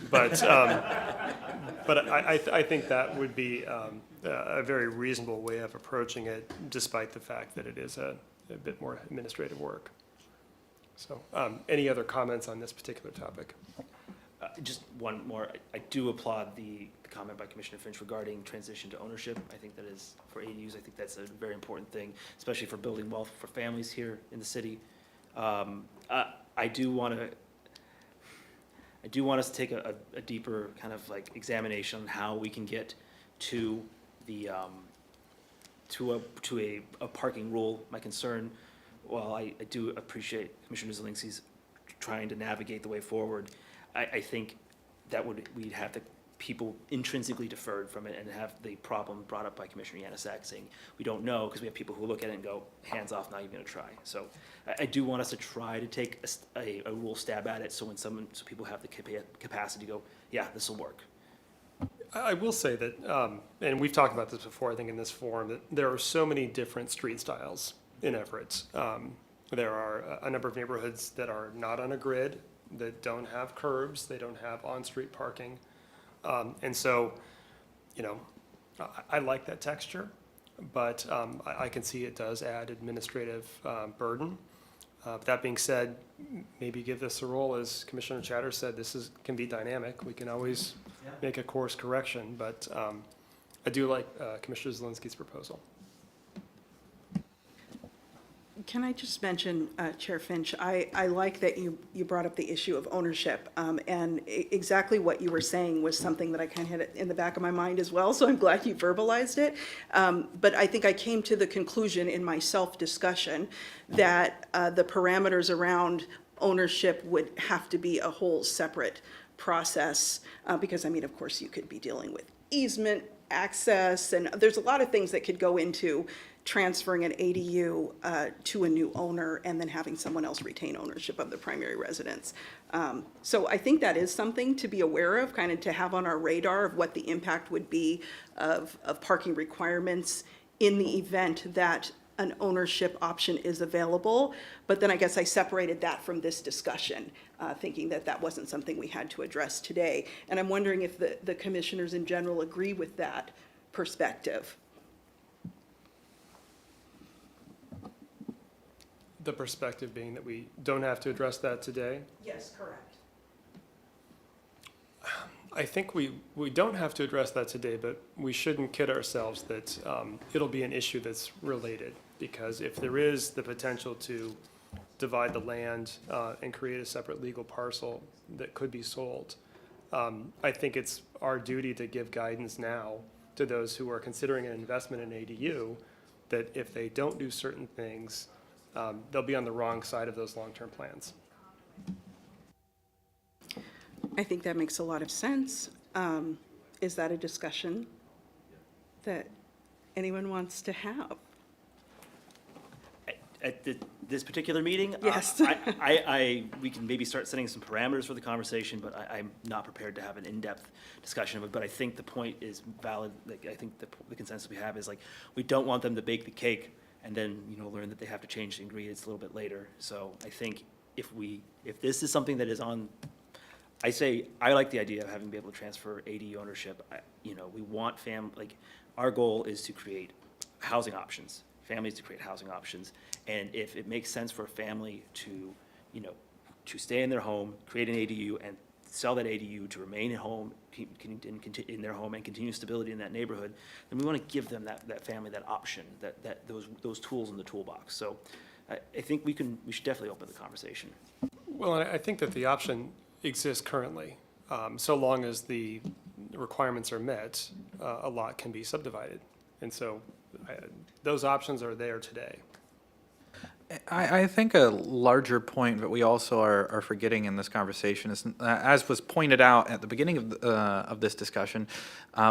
But I think that would be a very reasonable way of approaching it, despite the fact that it is a bit more administrative work. So any other comments on this particular topic? Just one more. I do applaud the comment by Commissioner Finch regarding transition to ownership. I think that is, for ADUs, I think that's a very important thing, especially for building wealth for families here in the city. I do want us to take a deeper kind of like examination on how we can get to the to a parking rule. My concern, while I do appreciate Commissioner Zelinski's trying to navigate the way forward, I think that we'd have the people intrinsically deferred from it and have the problem brought up by Commissioner Yanasak saying, we don't know, because we have people who look at it and go, hands off, not even gonna try. So I do want us to try to take a rule stab at it, so when so people have the capacity to go, yeah, this will work. I will say that, and we've talked about this before, I think in this forum, that there are so many different street styles in Everett. There are a number of neighborhoods that are not on a grid, that don't have curbs, they don't have on-street parking. And so, you know, I like that texture, but I can see it does add administrative burden. That being said, maybe give this a roll, as Commissioner Chatter said, this can be dynamic. We can always make a course correction, but I do like Commissioner Zelinski's proposal. Can I just mention, Chair Finch, I like that you brought up the issue of ownership, and exactly what you were saying was something that I kind of had in the back of my mind as well, so I'm glad you verbalized it. But I think I came to the conclusion in my self-discussion that the parameters around ownership would have to be a whole separate process, because, I mean, of course, you could be dealing with easement, access, and there's a lot of things that could go into transferring an ADU to a new owner and then having someone else retain ownership of the primary residence. So I think that is something to be aware of, kind of to have on our radar of what the impact would be of parking requirements in the event that an ownership option is available. But then I guess I separated that from this discussion, thinking that that wasn't something we had to address today. And I'm wondering if the commissioners in general agree with that perspective. The perspective being that we don't have to address that today. Yes, correct. I think we don't have to address that today, but we shouldn't kid ourselves that it'll be an issue that's related, because if there is the potential to divide the land and create a separate legal parcel that could be sold, I think it's our duty to give guidance now to those who are considering an investment in ADU, that if they don't do certain things, they'll be on the wrong side of those long-term plans. I think that makes a lot of sense. Is that a discussion that anyone wants to have? At this particular meeting? Yes. We can maybe start setting some parameters for the conversation, but I'm not prepared to have an in-depth discussion of it. But I think the point is valid. Like, I think the consensus we have is, like, we don't want them to bake the cake and then, you know, learn that they have to change the ingredients a little bit later. So I think if this is something that is on, I like the idea of having to be able to transfer ADU ownership. You know, we want our goal is to create housing options, families to create housing options. And if it makes sense for a family to, you know, to stay in their home, create an ADU, and sell that ADU to remain at home, in their home and continue stability in that neighborhood, then we want to give them that family that option, those tools in the toolbox. So I think we should definitely open the conversation. Well, I think that the option exists currently. So long as the requirements are met, a lot can be subdivided. And so those options are there today. I think a larger point that we also are forgetting in this conversation is, as was pointed out at the beginning of this discussion,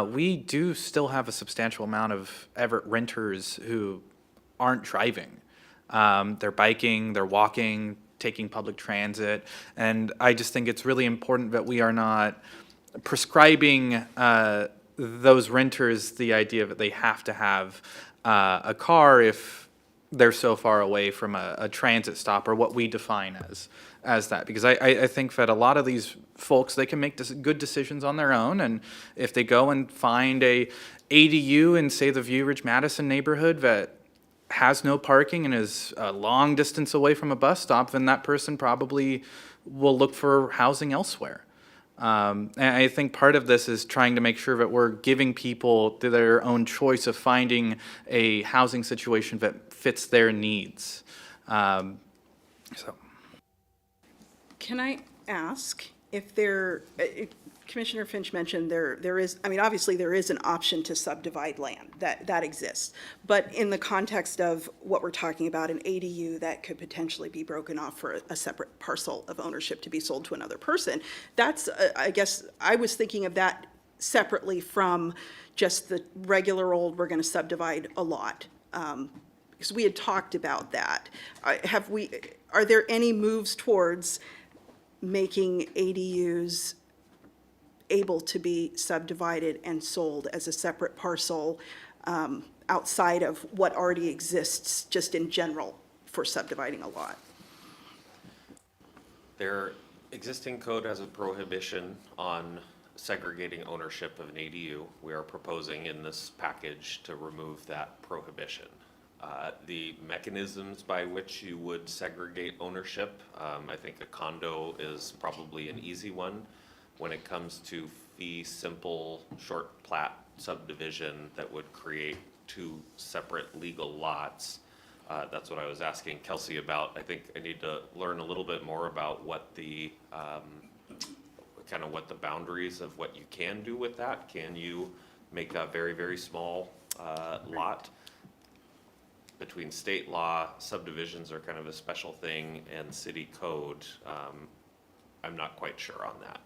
we do still have a substantial amount of Everett renters who aren't driving. They're biking, they're walking, taking public transit, and I just think it's really important that we are not prescribing those renters the idea that they have to have a car if they're so far away from a transit stop, or what we define as that. Because I think that a lot of these folks, they can make good decisions on their own, and if they go and find a ADU in, say, the View Ridge Madison neighborhood that has no parking and is a long distance away from a bus stop, then that person probably will look for housing elsewhere. And I think part of this is trying to make sure that we're giving people their own choice of finding a housing situation that fits their needs. Can I ask if Commissioner Finch mentioned there is, I mean, obviously there is an option to subdivide land, that exists. But in the context of what we're talking about, an ADU that could potentially be broken off for a separate parcel of ownership to be sold to another person, that's, I guess, I was thinking of that separately from just the regular old, we're going to subdivide a lot. Because we had talked about that. Are there any moves towards making ADUs able to be subdivided and sold as a separate parcel outside of what already exists just in general for subdividing a lot? Their existing code has a prohibition on segregating ownership of an ADU. We are proposing in this package to remove that prohibition. The mechanisms by which you would segregate ownership, I think a condo is probably an easy one. When it comes to fee simple short plat subdivision that would create two separate legal lots, that's what I was asking Kelsey about. I think I need to learn a little bit more about what the kind of what the boundaries of what you can do with that. Can you make that very, very small lot? Between state law, subdivisions are kind of a special thing, and city code, I'm not quite sure on that.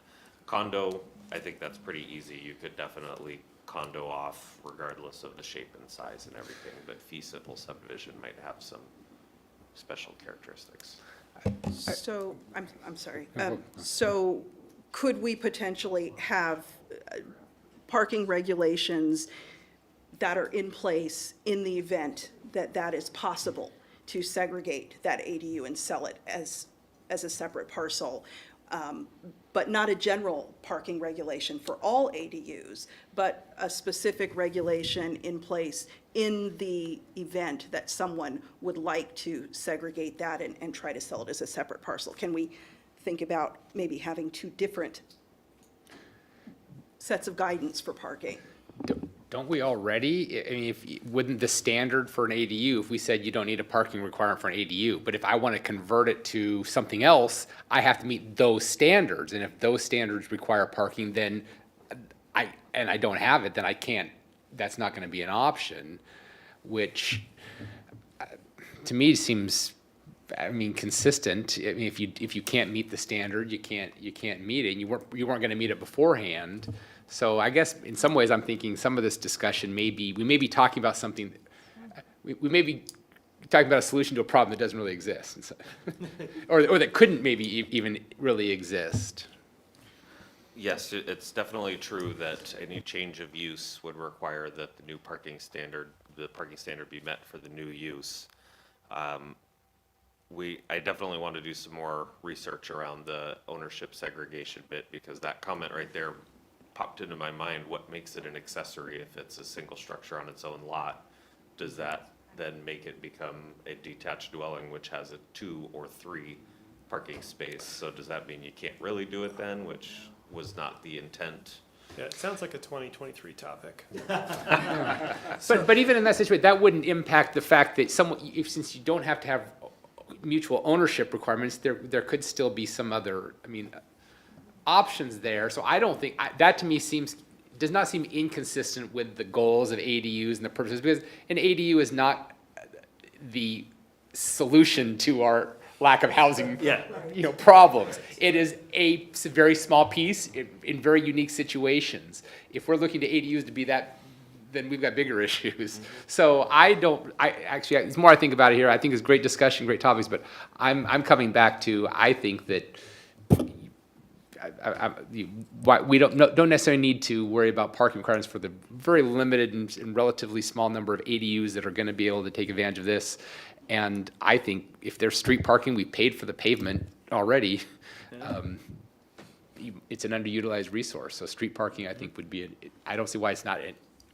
Condo, I think that's pretty easy. You could definitely condo off regardless of the shape and size and everything, but fee simple subdivision might have some special characteristics. So, I'm sorry. So could we potentially have parking regulations that are in place in the event that that is possible, to segregate that ADU and sell it as a separate parcel, but not a general parking regulation for all ADUs, but a specific regulation in place in the event that someone would like to segregate that and try to sell it as a separate parcel? Can we think about maybe having two different sets of guidance for parking? Don't we already? I mean, wouldn't the standard for an ADU, if we said you don't need a parking requirement for an ADU, but if I want to convert it to something else, I have to meet those standards. And if those standards require parking, then I don't have it, then I can't, that's not going to be an option, which to me seems, I mean, consistent. I mean, if you can't meet the standard, you can't meet it, and you weren't going to meet it beforehand. So I guess in some ways I'm thinking some of this discussion we may be talking about something, we may be talking about a solution to a problem that doesn't really exist, and so, or that couldn't maybe even really exist. Yes, it's definitely true that any change of use would require that the parking standard be met for the new use. I definitely want to do some more research around the ownership segregation bit, because that comment right there popped into my mind. What makes it an accessory if it's a single structure on its own lot? Does that then make it become a detached dwelling which has a 2 or 3 parking space. So does that mean you can't really do it then, which was not the intent? Yeah, it sounds like a 2023 topic. But even in that situation, that wouldn't impact the fact that since you don't have to have mutual ownership requirements, there could still be some other, options there. So I don't think, that to me does not seem inconsistent with the goals of ADUs and the purposes, because an ADU is not the solution to our lack of housing, problems. It is a very small piece in very unique situations. If we're looking to ADUs to be that, then we've got bigger issues. So it's more I think about it here. I think it's great discussion, great topics, but I'm coming back to, I think that we don't necessarily need to worry about parking requirements for the very limited and relatively small number of ADUs that are going to be able to take advantage of this. And I think if there's street parking, we paid for the pavement already. It's an underutilized resource. So street parking, I think, would be, I don't see why it's not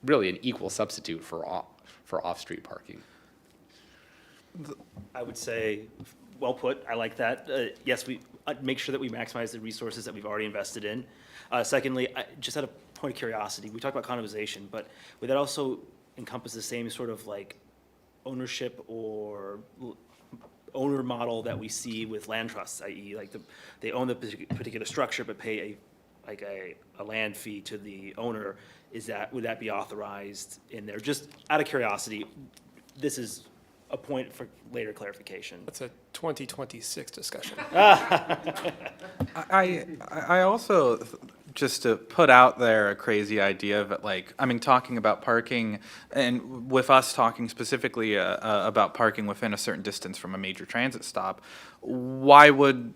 really an equal substitute for off-street parking. I would say, well put, I like that. Yes, we make sure that we maximize the resources that we've already invested in. Secondly, just out of point of curiosity, we talked about condomization, but would that also encompass the same sort of like ownership or owner model that we see with land trusts, i.e. like they own the particular structure but pay a land fee to the owner? Would that be authorized in there? Just out of curiosity, this is a point for later clarification. That's a 2026 discussion. I also, just to put out there a crazy idea of it, talking about parking, and with us talking specifically about parking within a certain distance from a major transit stop, why would,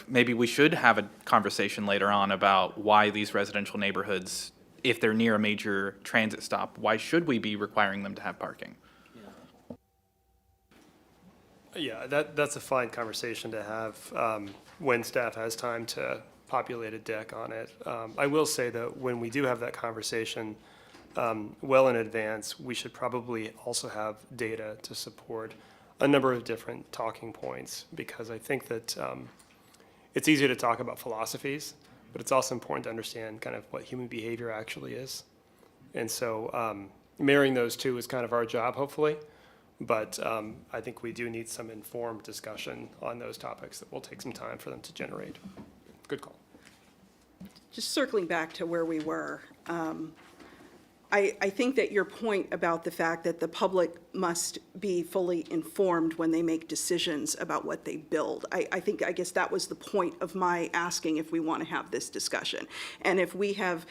maybe we should have a conversation later on about why these residential neighborhoods, if they're near a major transit stop, why should we be requiring them to have parking? Yeah, that's a fine conversation to have when staff has time to populate a deck on it. I will say that when we do have that conversation well in advance, we should probably also have data to support a number of different talking points, because I think that it's easy to talk about philosophies, but it's also important to understand kind of what human behavior actually is. And so marrying those two is kind of our job, hopefully. But I think we do need some informed discussion on those topics that will take some time for them to generate. Good call. Just circling back to where we were, I think that your point about the fact that the public must be fully informed when they make decisions about what they build, I guess that was the point of my asking if we want to have this discussion. And if we have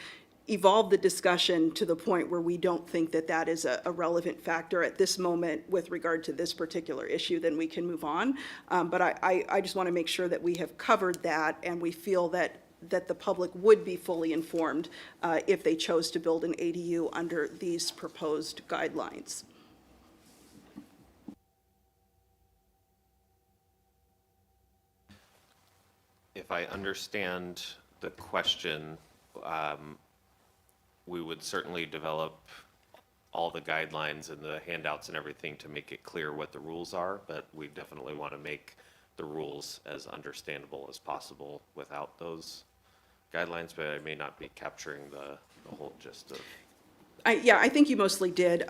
evolved the discussion to the point where we don't think that that is a relevant factor at this moment with regard to this particular issue, then we can move on. But I just want to make sure that we have covered that, and we feel that the public would be fully informed if they chose to build an ADU under these proposed guidelines. If I understand the question, we would certainly develop all the guidelines and the handouts and everything to make it clear what the rules are, but we definitely want to make the rules as understandable as possible without those guidelines, but I may not be capturing the whole gist of. I think you mostly did,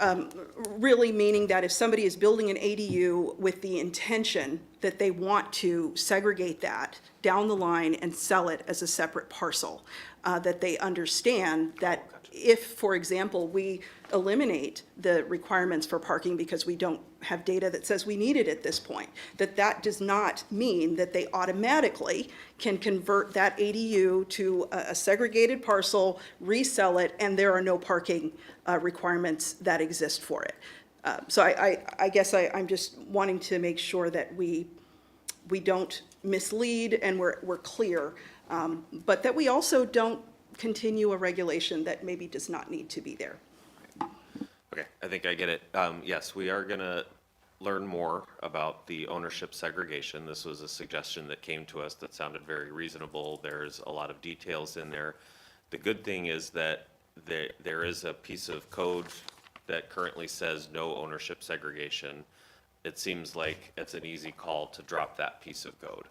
really meaning that if somebody is building an ADU with the intention that they want to segregate that down the line and sell it as a separate parcel, that they understand that if, for example, we eliminate the requirements for parking because we don't have data that says we need it at this point, that does not mean that they automatically can convert that ADU to a segregated parcel, resell it, and there are no parking requirements that exist for it. So I guess I'm just wanting to make sure that we don't mislead and we're clear, but that we also don't continue a regulation that maybe does not need to be there. Okay, I think I get it. Yes, we are gonna learn more about the ownership segregation. This was a suggestion that came to us that sounded very reasonable. There's a lot of details in there. The good thing is that there is a piece of code that currently says no ownership segregation. It seems like it's an easy call to drop that piece of code.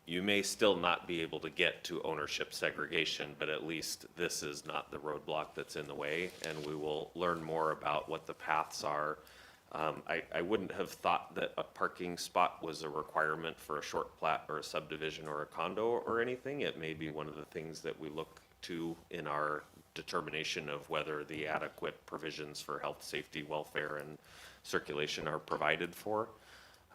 you may still not be able to get to ownership segregation, but at least this is not the roadblock that's in the way, and we will learn more about what the paths are. I wouldn't have thought that a parking spot was a requirement for a short plat or a subdivision or a condo or anything. It may be one of the things that we look to in our determination of whether the adequate provisions for health, safety, welfare, and circulation are provided for.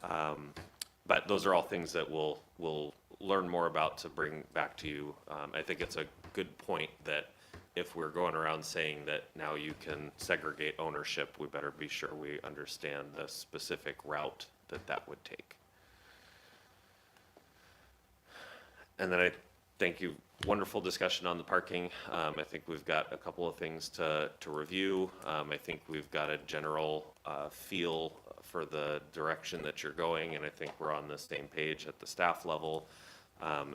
But those are all things that we'll learn more about to bring back to you. I think it's a good point that if we're going around saying that now you can segregate ownership, we better be sure we understand the specific route that that would take. And then I thank you. Wonderful discussion on the parking. I think we've got a couple of things to review. I think we've got a general feel for the direction that you're going, and I think we're on the same page at the staff level.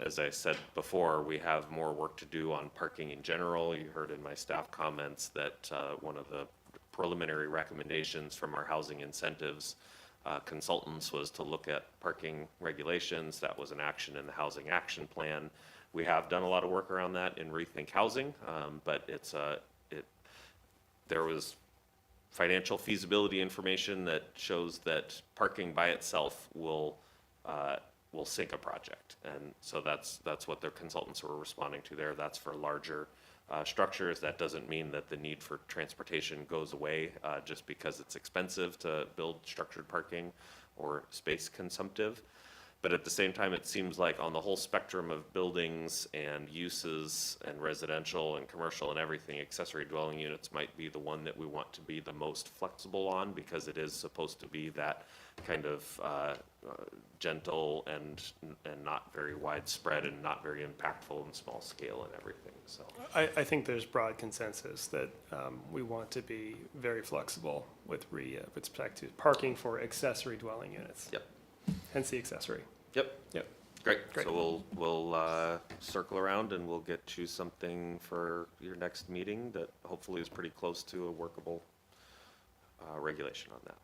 As I said before, we have more work to do on parking in general. You heard in my staff comments that one of the preliminary recommendations from our housing incentives consultants was to look at parking regulations. That was an action in the housing action plan. We have done a lot of work around that in Rethink Housing, but there was financial feasibility information that shows that parking by itself will sink a project, and so that's what their consultants were responding to there. That's for larger structures. That doesn't mean that the need for transportation goes away just because it's expensive to build structured parking or space consumptive. But at the same time, it seems like on the whole spectrum of buildings and uses and residential and commercial and everything, accessory dwelling units might be the one that we want to be the most flexible on, because it is supposed to be that kind of gentle and not very widespread and not very impactful and small scale and everything. So I think there's broad consensus that we want to be very flexible with respect to parking for accessory dwelling units. Yep. Hence the accessory. Yep. Yep. Great. Great. So we'll circle around and we'll get you something for your next meeting that hopefully is pretty close to a workable regulation on that.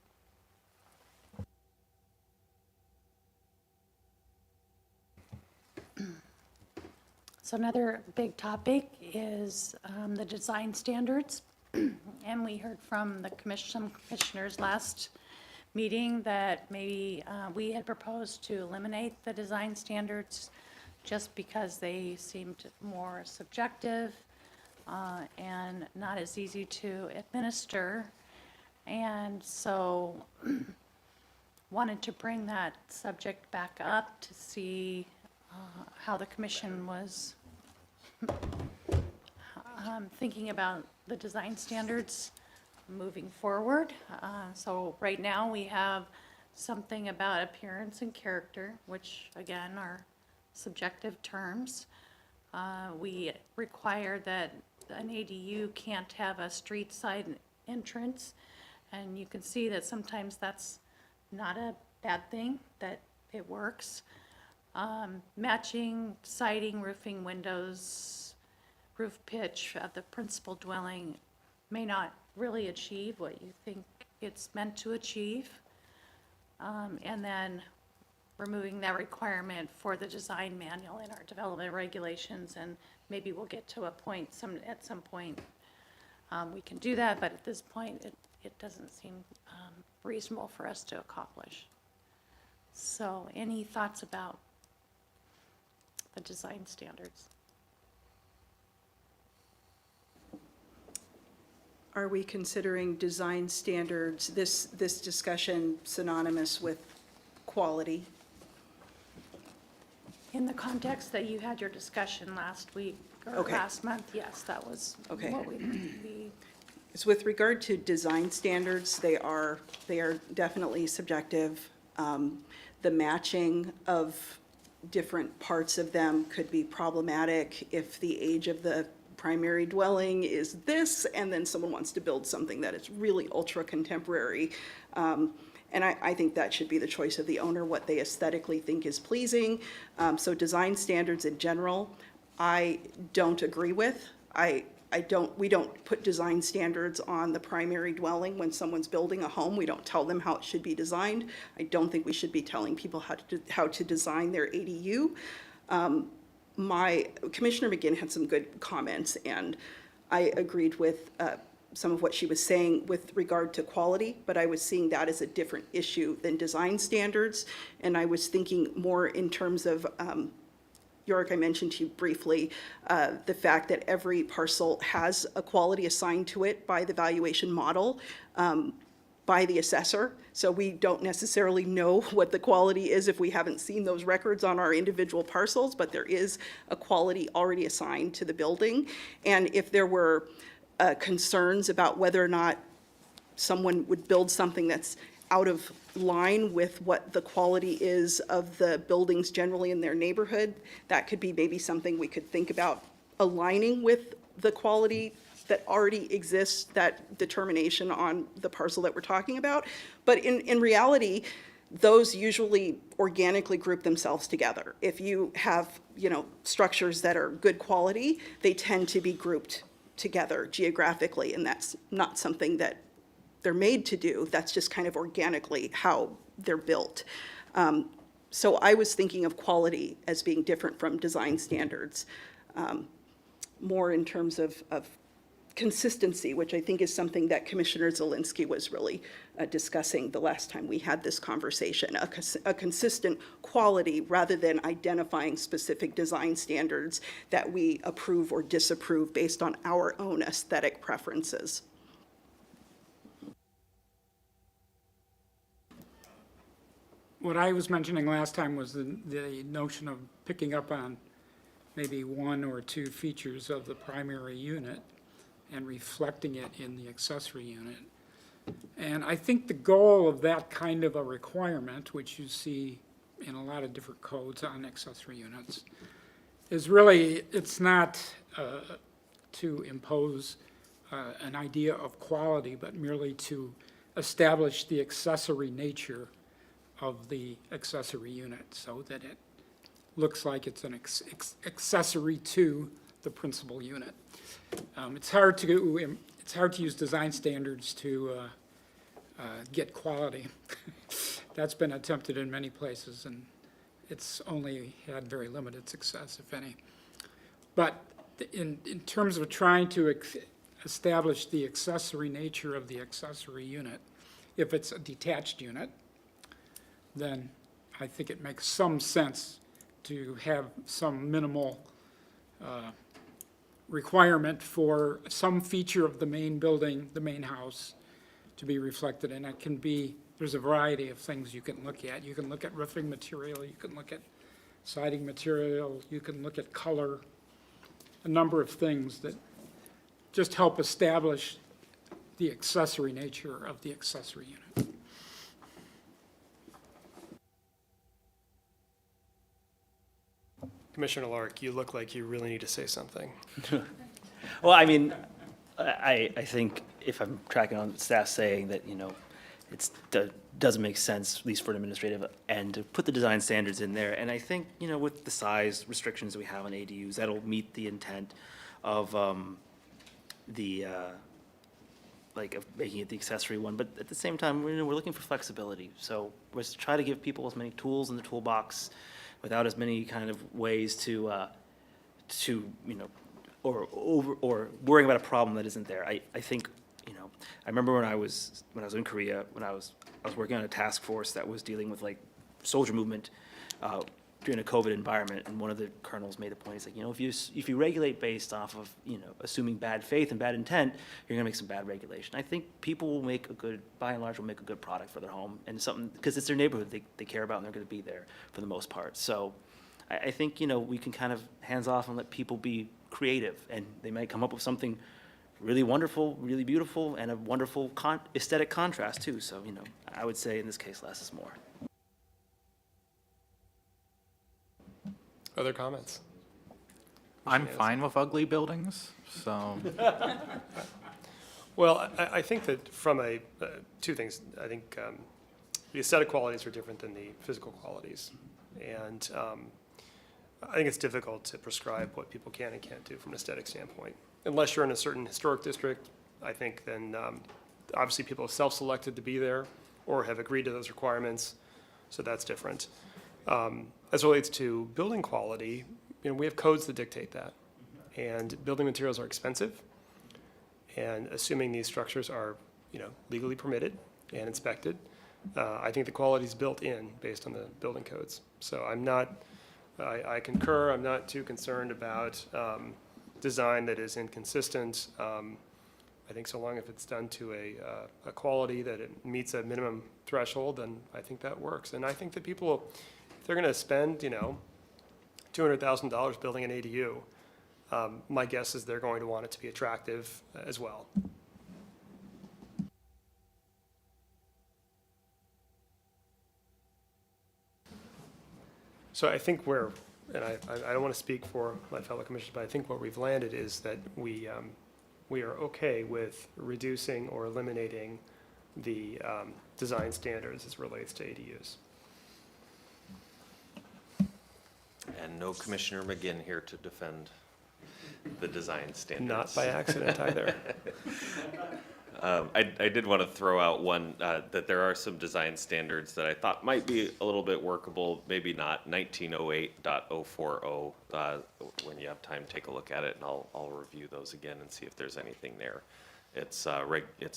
So another big topic is the design standards. And we heard from some commissioners last meeting that maybe we had proposed to eliminate the design standards just because they seemed more subjective and not as easy to administer. And so wanted to bring that subject back up to see how the commission was thinking about the design standards moving forward. So right now we have something about appearance and character, which again are subjective terms. We require that an ADU can't have a street side entrance, and you can see that sometimes that's not a bad thing, that it works. Matching siding, roofing, windows, roof pitch of the principal dwelling may not really achieve what you think it's meant to achieve. And then removing that requirement for the design manual in our development regulations, and maybe we'll get to a point at some point we can do that, but at this point it doesn't seem reasonable for us to accomplish. So any thoughts about the design standards? Are we considering design standards, this discussion synonymous with quality? In the context that you had your discussion last week or Okay. last month, yes, that was Okay. what we So with regard to design standards, they are definitely subjective. The matching of different parts of them could be problematic if the age of the primary dwelling is this, and then someone wants to build something that is really ultra contemporary. And I think that should be the choice of the owner, what they aesthetically think is pleasing. So design standards in general, I don't agree with. we don't put design standards on the primary dwelling when someone's building a home. We don't tell them how it should be designed. I don't think we should be telling people how to design their ADU. Commissioner McGinn had some good comments, and I agreed with some of what she was saying with regard to quality, but I was seeing that as a different issue than design standards. And I was thinking more in terms of, York, I mentioned to you briefly, the fact that every parcel has a quality assigned to it by the valuation model, by the assessor. So we don't necessarily know what the quality is if we haven't seen those records on our individual parcels, but there is a quality already assigned to the building. And if there were concerns about whether or not someone would build something that's out of line with what the quality is of the buildings generally in their neighborhood, that could be maybe something we could think about aligning with the quality that already exists, that determination on the parcel that we're talking about. But in reality, those usually organically group themselves together. If you have, structures that are good quality, they tend to be grouped together geographically, and that's not something that they're made to do. That's just kind of organically how they're built. So I was thinking of quality as being different from design standards, more in terms of consistency, which I think is something that Commissioner Zielinski was really discussing the last time we had this conversation, a consistent quality rather than identifying specific design standards that we approve or disapprove based on our own aesthetic preferences. What I was mentioning last time was the notion of picking up on maybe one or two features of the primary unit and reflecting it in the accessory unit. And I think the goal of that kind of a requirement, which you see in a lot of different codes on accessory units, is really, it's not to impose an idea of quality, but merely to establish the accessory nature of the accessory unit so that it looks like it's an accessory to the principal unit. It's hard to use design standards to get quality. That's been attempted in many places, and it's only had very limited success, if any. But in terms of trying to establish the accessory nature of the accessory unit, if it's a detached unit, then I think it makes some sense to have some minimal requirement for some feature of the main building, the main house, to be reflected. And it can be, there's a variety of things you can look at. You can look at roofing material, you can look at siding material, you can look at color, a number of things that just help establish the accessory nature of the accessory unit. Commissioner Lark, you look like you really need to say something. Well, I mean, I think if I'm tracking on staff saying that, doesn't make sense, at least for an administrative end, to put the design standards in there. And I think, with the size restrictions we have on ADUs, that'll meet the intent of of making it the accessory one. But at the same time, we're looking for flexibility. So we're to try to give people as many tools in the toolbox without as many kind of ways to or worrying about a problem that isn't there. I think, I remember when I was in Korea, when I was working on a task force that was dealing with soldier movement during a COVID environment, and one of the colonels made a point. He's like, if you regulate based off of assuming bad faith and bad intent, you're gonna make some bad regulation. I think people will by and large, will make a good product for their home, and something because it's their neighborhood they care about, and they're gonna be there for the most part. So I think we can kind of hands off and let people be creative, and they might come up with something really wonderful, really beautiful, and a wonderful aesthetic contrast too. So I would say in this case, less is more. Other comments? I'm fine with ugly buildings, so. Well, I think that from two things. I think the aesthetic qualities are different than the physical qualities. And I think it's difficult to prescribe what people can and can't do from an aesthetic standpoint. Unless you're in a certain historic district, I think then obviously people have self-selected to be there or have agreed to those requirements, so that's different. As it relates to building quality, we have codes that dictate that. And building materials are expensive. And assuming these structures are, legally permitted and inspected, I think the quality is built in based on the building codes. So I concur, I'm not too concerned about design that is inconsistent. I think so long as it's done to a quality that it meets a minimum threshold, then I think that works. And I think that people, if they're gonna spend, $200,000 building an ADU, my guess is they're going to want it to be attractive as well. So I think and I don't want to speak for my fellow commissioners, but I think where we've landed is that we are okay with reducing or eliminating the design standards as relates to ADUs. And no Commissioner McGinn here to defend the design standards. Not by accident either. I did want to throw out one, that there are some design standards that I thought might be a little bit workable, maybe not. 1908.040, when you have time, take a look at it, and I'll review those again and see if there's anything there. It's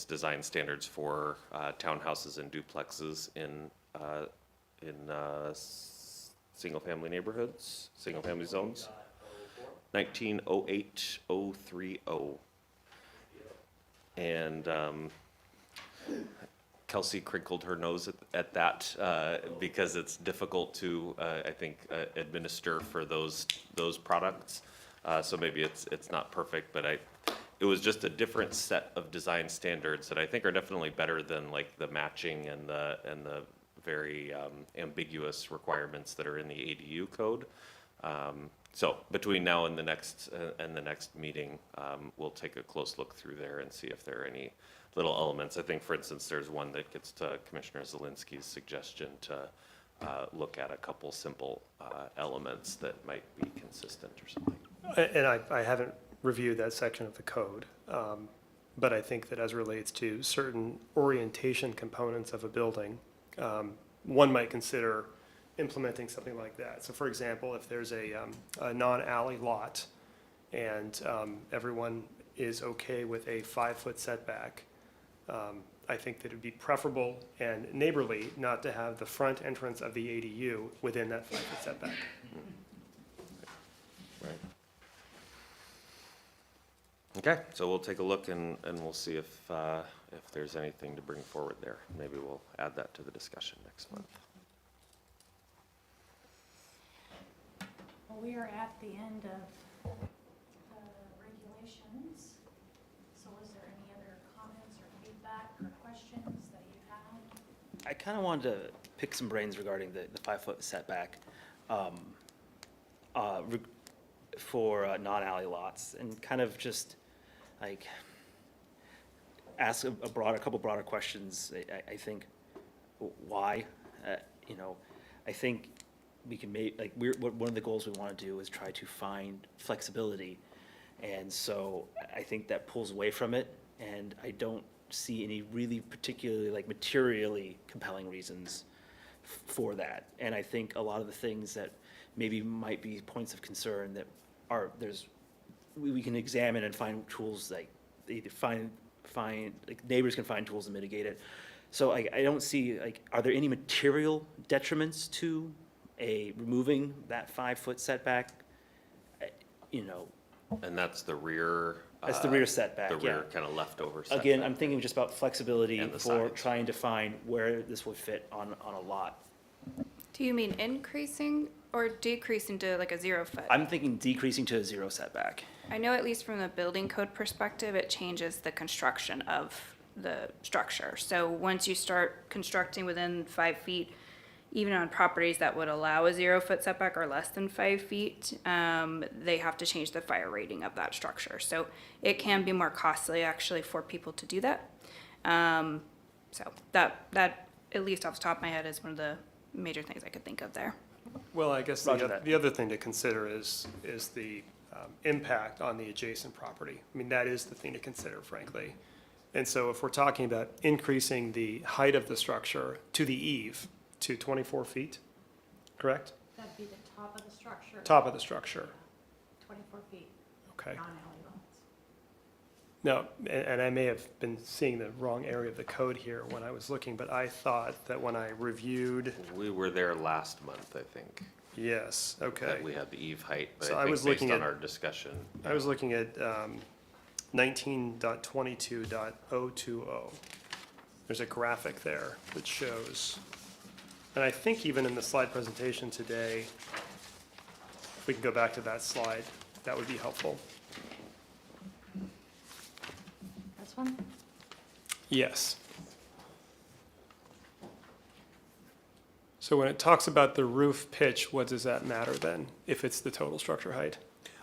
design standards for townhouses and duplexes in single-family neighborhoods, single-family zones. 1908.030. And Kelsey crinkled her nose at that because it's difficult to, I think, administer for those products. So maybe it's not perfect, but it was just a different set of design standards that I think are definitely better than like the matching and the very ambiguous requirements that are in the ADU code. So between now and the next meeting, we'll take a close look through there and see if there are any little elements. I think, for instance, there's one that gets to Commissioner Zielinski's suggestion to look at a couple simple elements that might be consistent or something. And I haven't reviewed that section of the code, but I think that as it relates to certain orientation components of a building, one might consider implementing something like that. So for example, if there's a non-alley lot and everyone is okay with a 5-foot setback, I think that it would be preferable and neighborly not to have the front entrance of the ADU within that 5-foot setback. Right. Okay, so we'll take a look and we'll see if there's anything to bring forward there. Maybe we'll add that to the discussion next month. Well, we are at the end of regulations. So is there any other comments or feedback or questions that you have? I kind of wanted to pick some brains regarding the 5-foot setback for non-alley lots, and kind of just like ask a couple broader questions. I think why, I think we can make, like, one of the goals we want to do is try to find flexibility. And so I think that pulls away from it, and I don't see any really particularly like materially compelling reasons for that. And I think a lot of the things that maybe might be points of concern that we can examine and find tools, like either find like neighbors can find tools to mitigate it. So I don't see, like, are there any material detriments to removing that 5-foot setback? And that's the rear. That's the rear setback, The rear yeah. kind of leftover setback. Again, I'm thinking just about flexibility And the for sides. trying to find where this would fit on a lot. Do you mean increasing or decreasing to like a 0-foot? I'm thinking decreasing to a 0 setback. I know at least from the building code perspective, it changes the construction of the structure. So once you start constructing within 5 feet, even on properties that would allow a 0-foot setback or less than 5 feet, they have to change the fire rating of that structure. So it can be more costly actually for people to do that. So that at least off the top of my head is one of the major things I could think of there. Well, I guess Roger that. the other thing to consider is the impact on the adjacent property. I mean, that is the thing to consider, frankly. And so if we're talking about increasing the height of the structure to the eave to 24 feet, correct? That'd be the top of the structure. Top of the structure, 24 feet, okay. non-alley lots. No, and I may have been seeing the wrong area of the code here when I was looking, but I thought that when I reviewed, We were there last month, I think, yes, okay. that we had the eve height, but So I I think was based looking on at- our discussion. I was looking at 19.22.020. There's a graphic there that shows, and I think even in the slide presentation today, if we can go back to that slide, that would be helpful. This one? Yes. So when it talks about the roof pitch, what does that matter then, if it's the total structure height?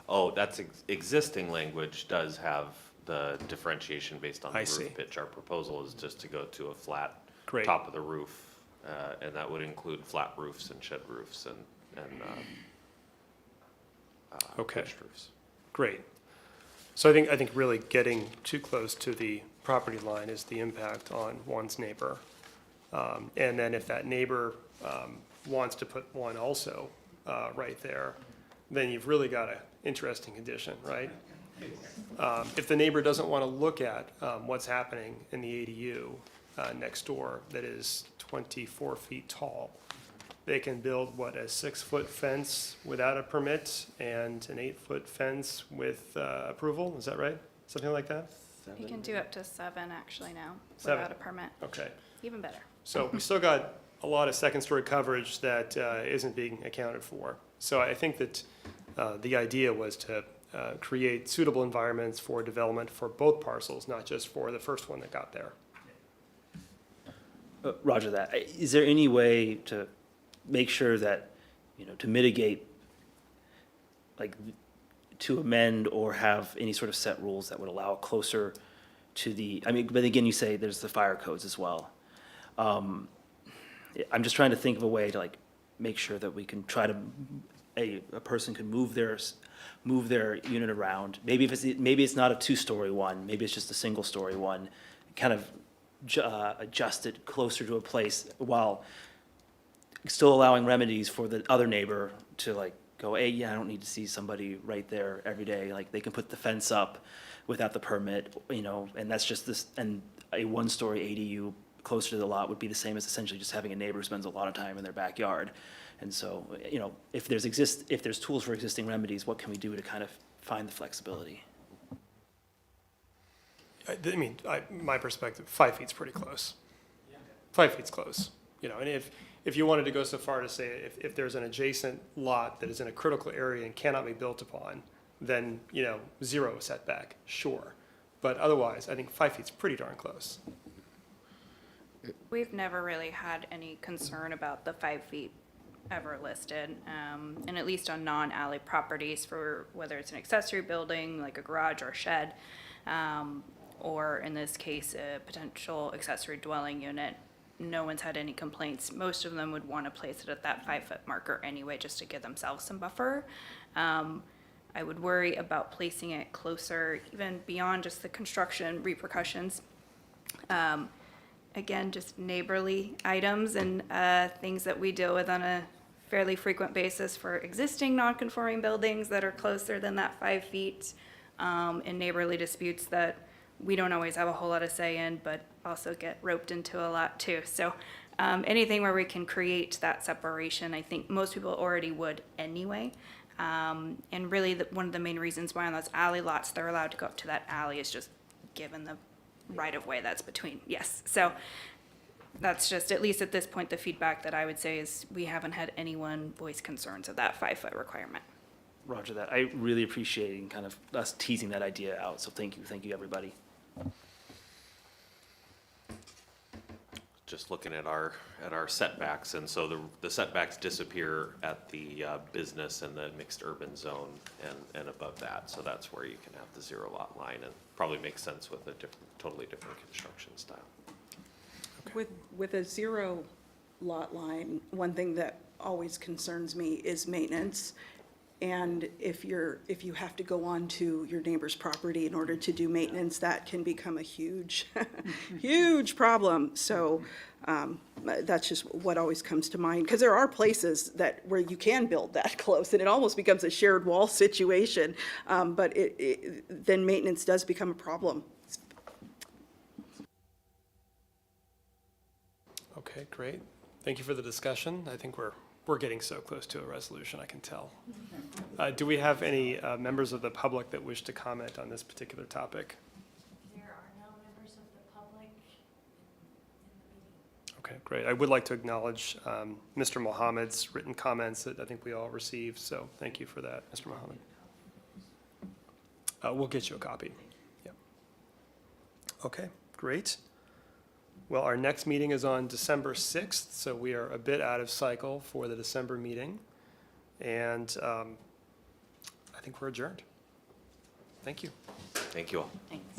Oh, that's existing language does have the differentiation based on the I see. roof pitch. Our proposal is just to go to a flat Great. top of the roof, and that would include flat roofs and shed roofs and Okay. pitched roofs. Great. So I think really getting too close to the property line is the impact on one's neighbor. And then if that neighbor wants to put one also right there, then you've really got an interesting condition, right? If the neighbor doesn't want to look at what's happening in the ADU next door that is 24 feet tall, they can build, what, a 6-foot fence without a permit and an 8-foot fence with approval, is that right? Something like that? You can do up to 7 actually now, 7. without a permit, Okay. even better. So we still got a lot of second-story coverage that isn't being accounted for. So I think that the idea was to create suitable environments for development for both parcels, not just for the first one that got there. Roger that. Is there any way to make sure that, to mitigate, like, to amend or have any sort of set rules that would allow it closer to the, but again, you say there's the fire codes as well. I'm just trying to think of a way to, like, make sure that we can try to, a person can move their unit around. Maybe it's not a 2-story one, maybe it's just a single-story one, kind of adjust it closer to a place while still allowing remedies for the other neighbor to, like, go, hey, yeah, I don't need to see somebody right there every day. Like, they can put the fence up without the permit, and that's just this, and a 1-story ADU closer to the lot would be the same as essentially just having a neighbor who spends a lot of time in their backyard. And so, if there's tools for existing remedies, what can we do to kind of find the flexibility? My perspective, 5 feet's pretty close. 5 feet's close, and if you wanted to go so far to say if there's an adjacent lot that is in a critical area and cannot be built upon, then, 0 setback, sure. But otherwise, I think 5 feet's pretty darn close. We've never really had any concern about the 5 feet ever listed, and at least on non-alley properties for whether it's an accessory building, like a garage or a shed, or in this case, a potential accessory dwelling unit. No one's had any complaints. Most of them would want to place it at that 5-foot marker anyway, just to give themselves some buffer. I would worry about placing it closer, even beyond just the construction repercussions. Again, just neighborly items and things that we deal with on a fairly frequent basis for existing non-conforming buildings that are closer than that 5 feet, and neighborly disputes that we don't always have a whole lot of say in, but also get roped into a lot too. So anything where we can create that separation, I think most people already would anyway. And really, one of the main reasons why on those alley lots, they're allowed to go up to that alley is just given the right-of-way that's between, yes. So that's just, at least at this point, the feedback that I would say is we haven't had anyone voice concerns of that 5-foot requirement. Roger that. I really appreciate kind of us teasing that idea out, so thank you, everybody. Just looking at our setbacks, and so the setbacks disappear at the business and the mixed urban zone and above that. So that's where you can have the 0 lot line, and probably makes sense with a totally different construction style. With a 0 lot line, one thing that always concerns me is maintenance. And if you have to go on to your neighbor's property in order to do maintenance, that can become a huge, huge problem. So that's just what always comes to mind. Because there are places where you can build that close, and it almost becomes a shared wall situation. But then maintenance does become a problem. Okay, great. Thank you for the discussion. I think we're getting so close to a resolution, I can tell. Do we have any members of the public that wish to comment on this particular topic? There are no members of the public in the meeting. Okay, great. I would like to acknowledge Mr. Mohammed's written comments that I think we all received, so thank you for that, Mr. Mohammed. We'll get you a copy. Yep. Okay, great. Well, our next meeting is on December 6th, so we are a bit out of cycle for the December meeting. And I think we're adjourned. Thank you. Thank you all. Thanks.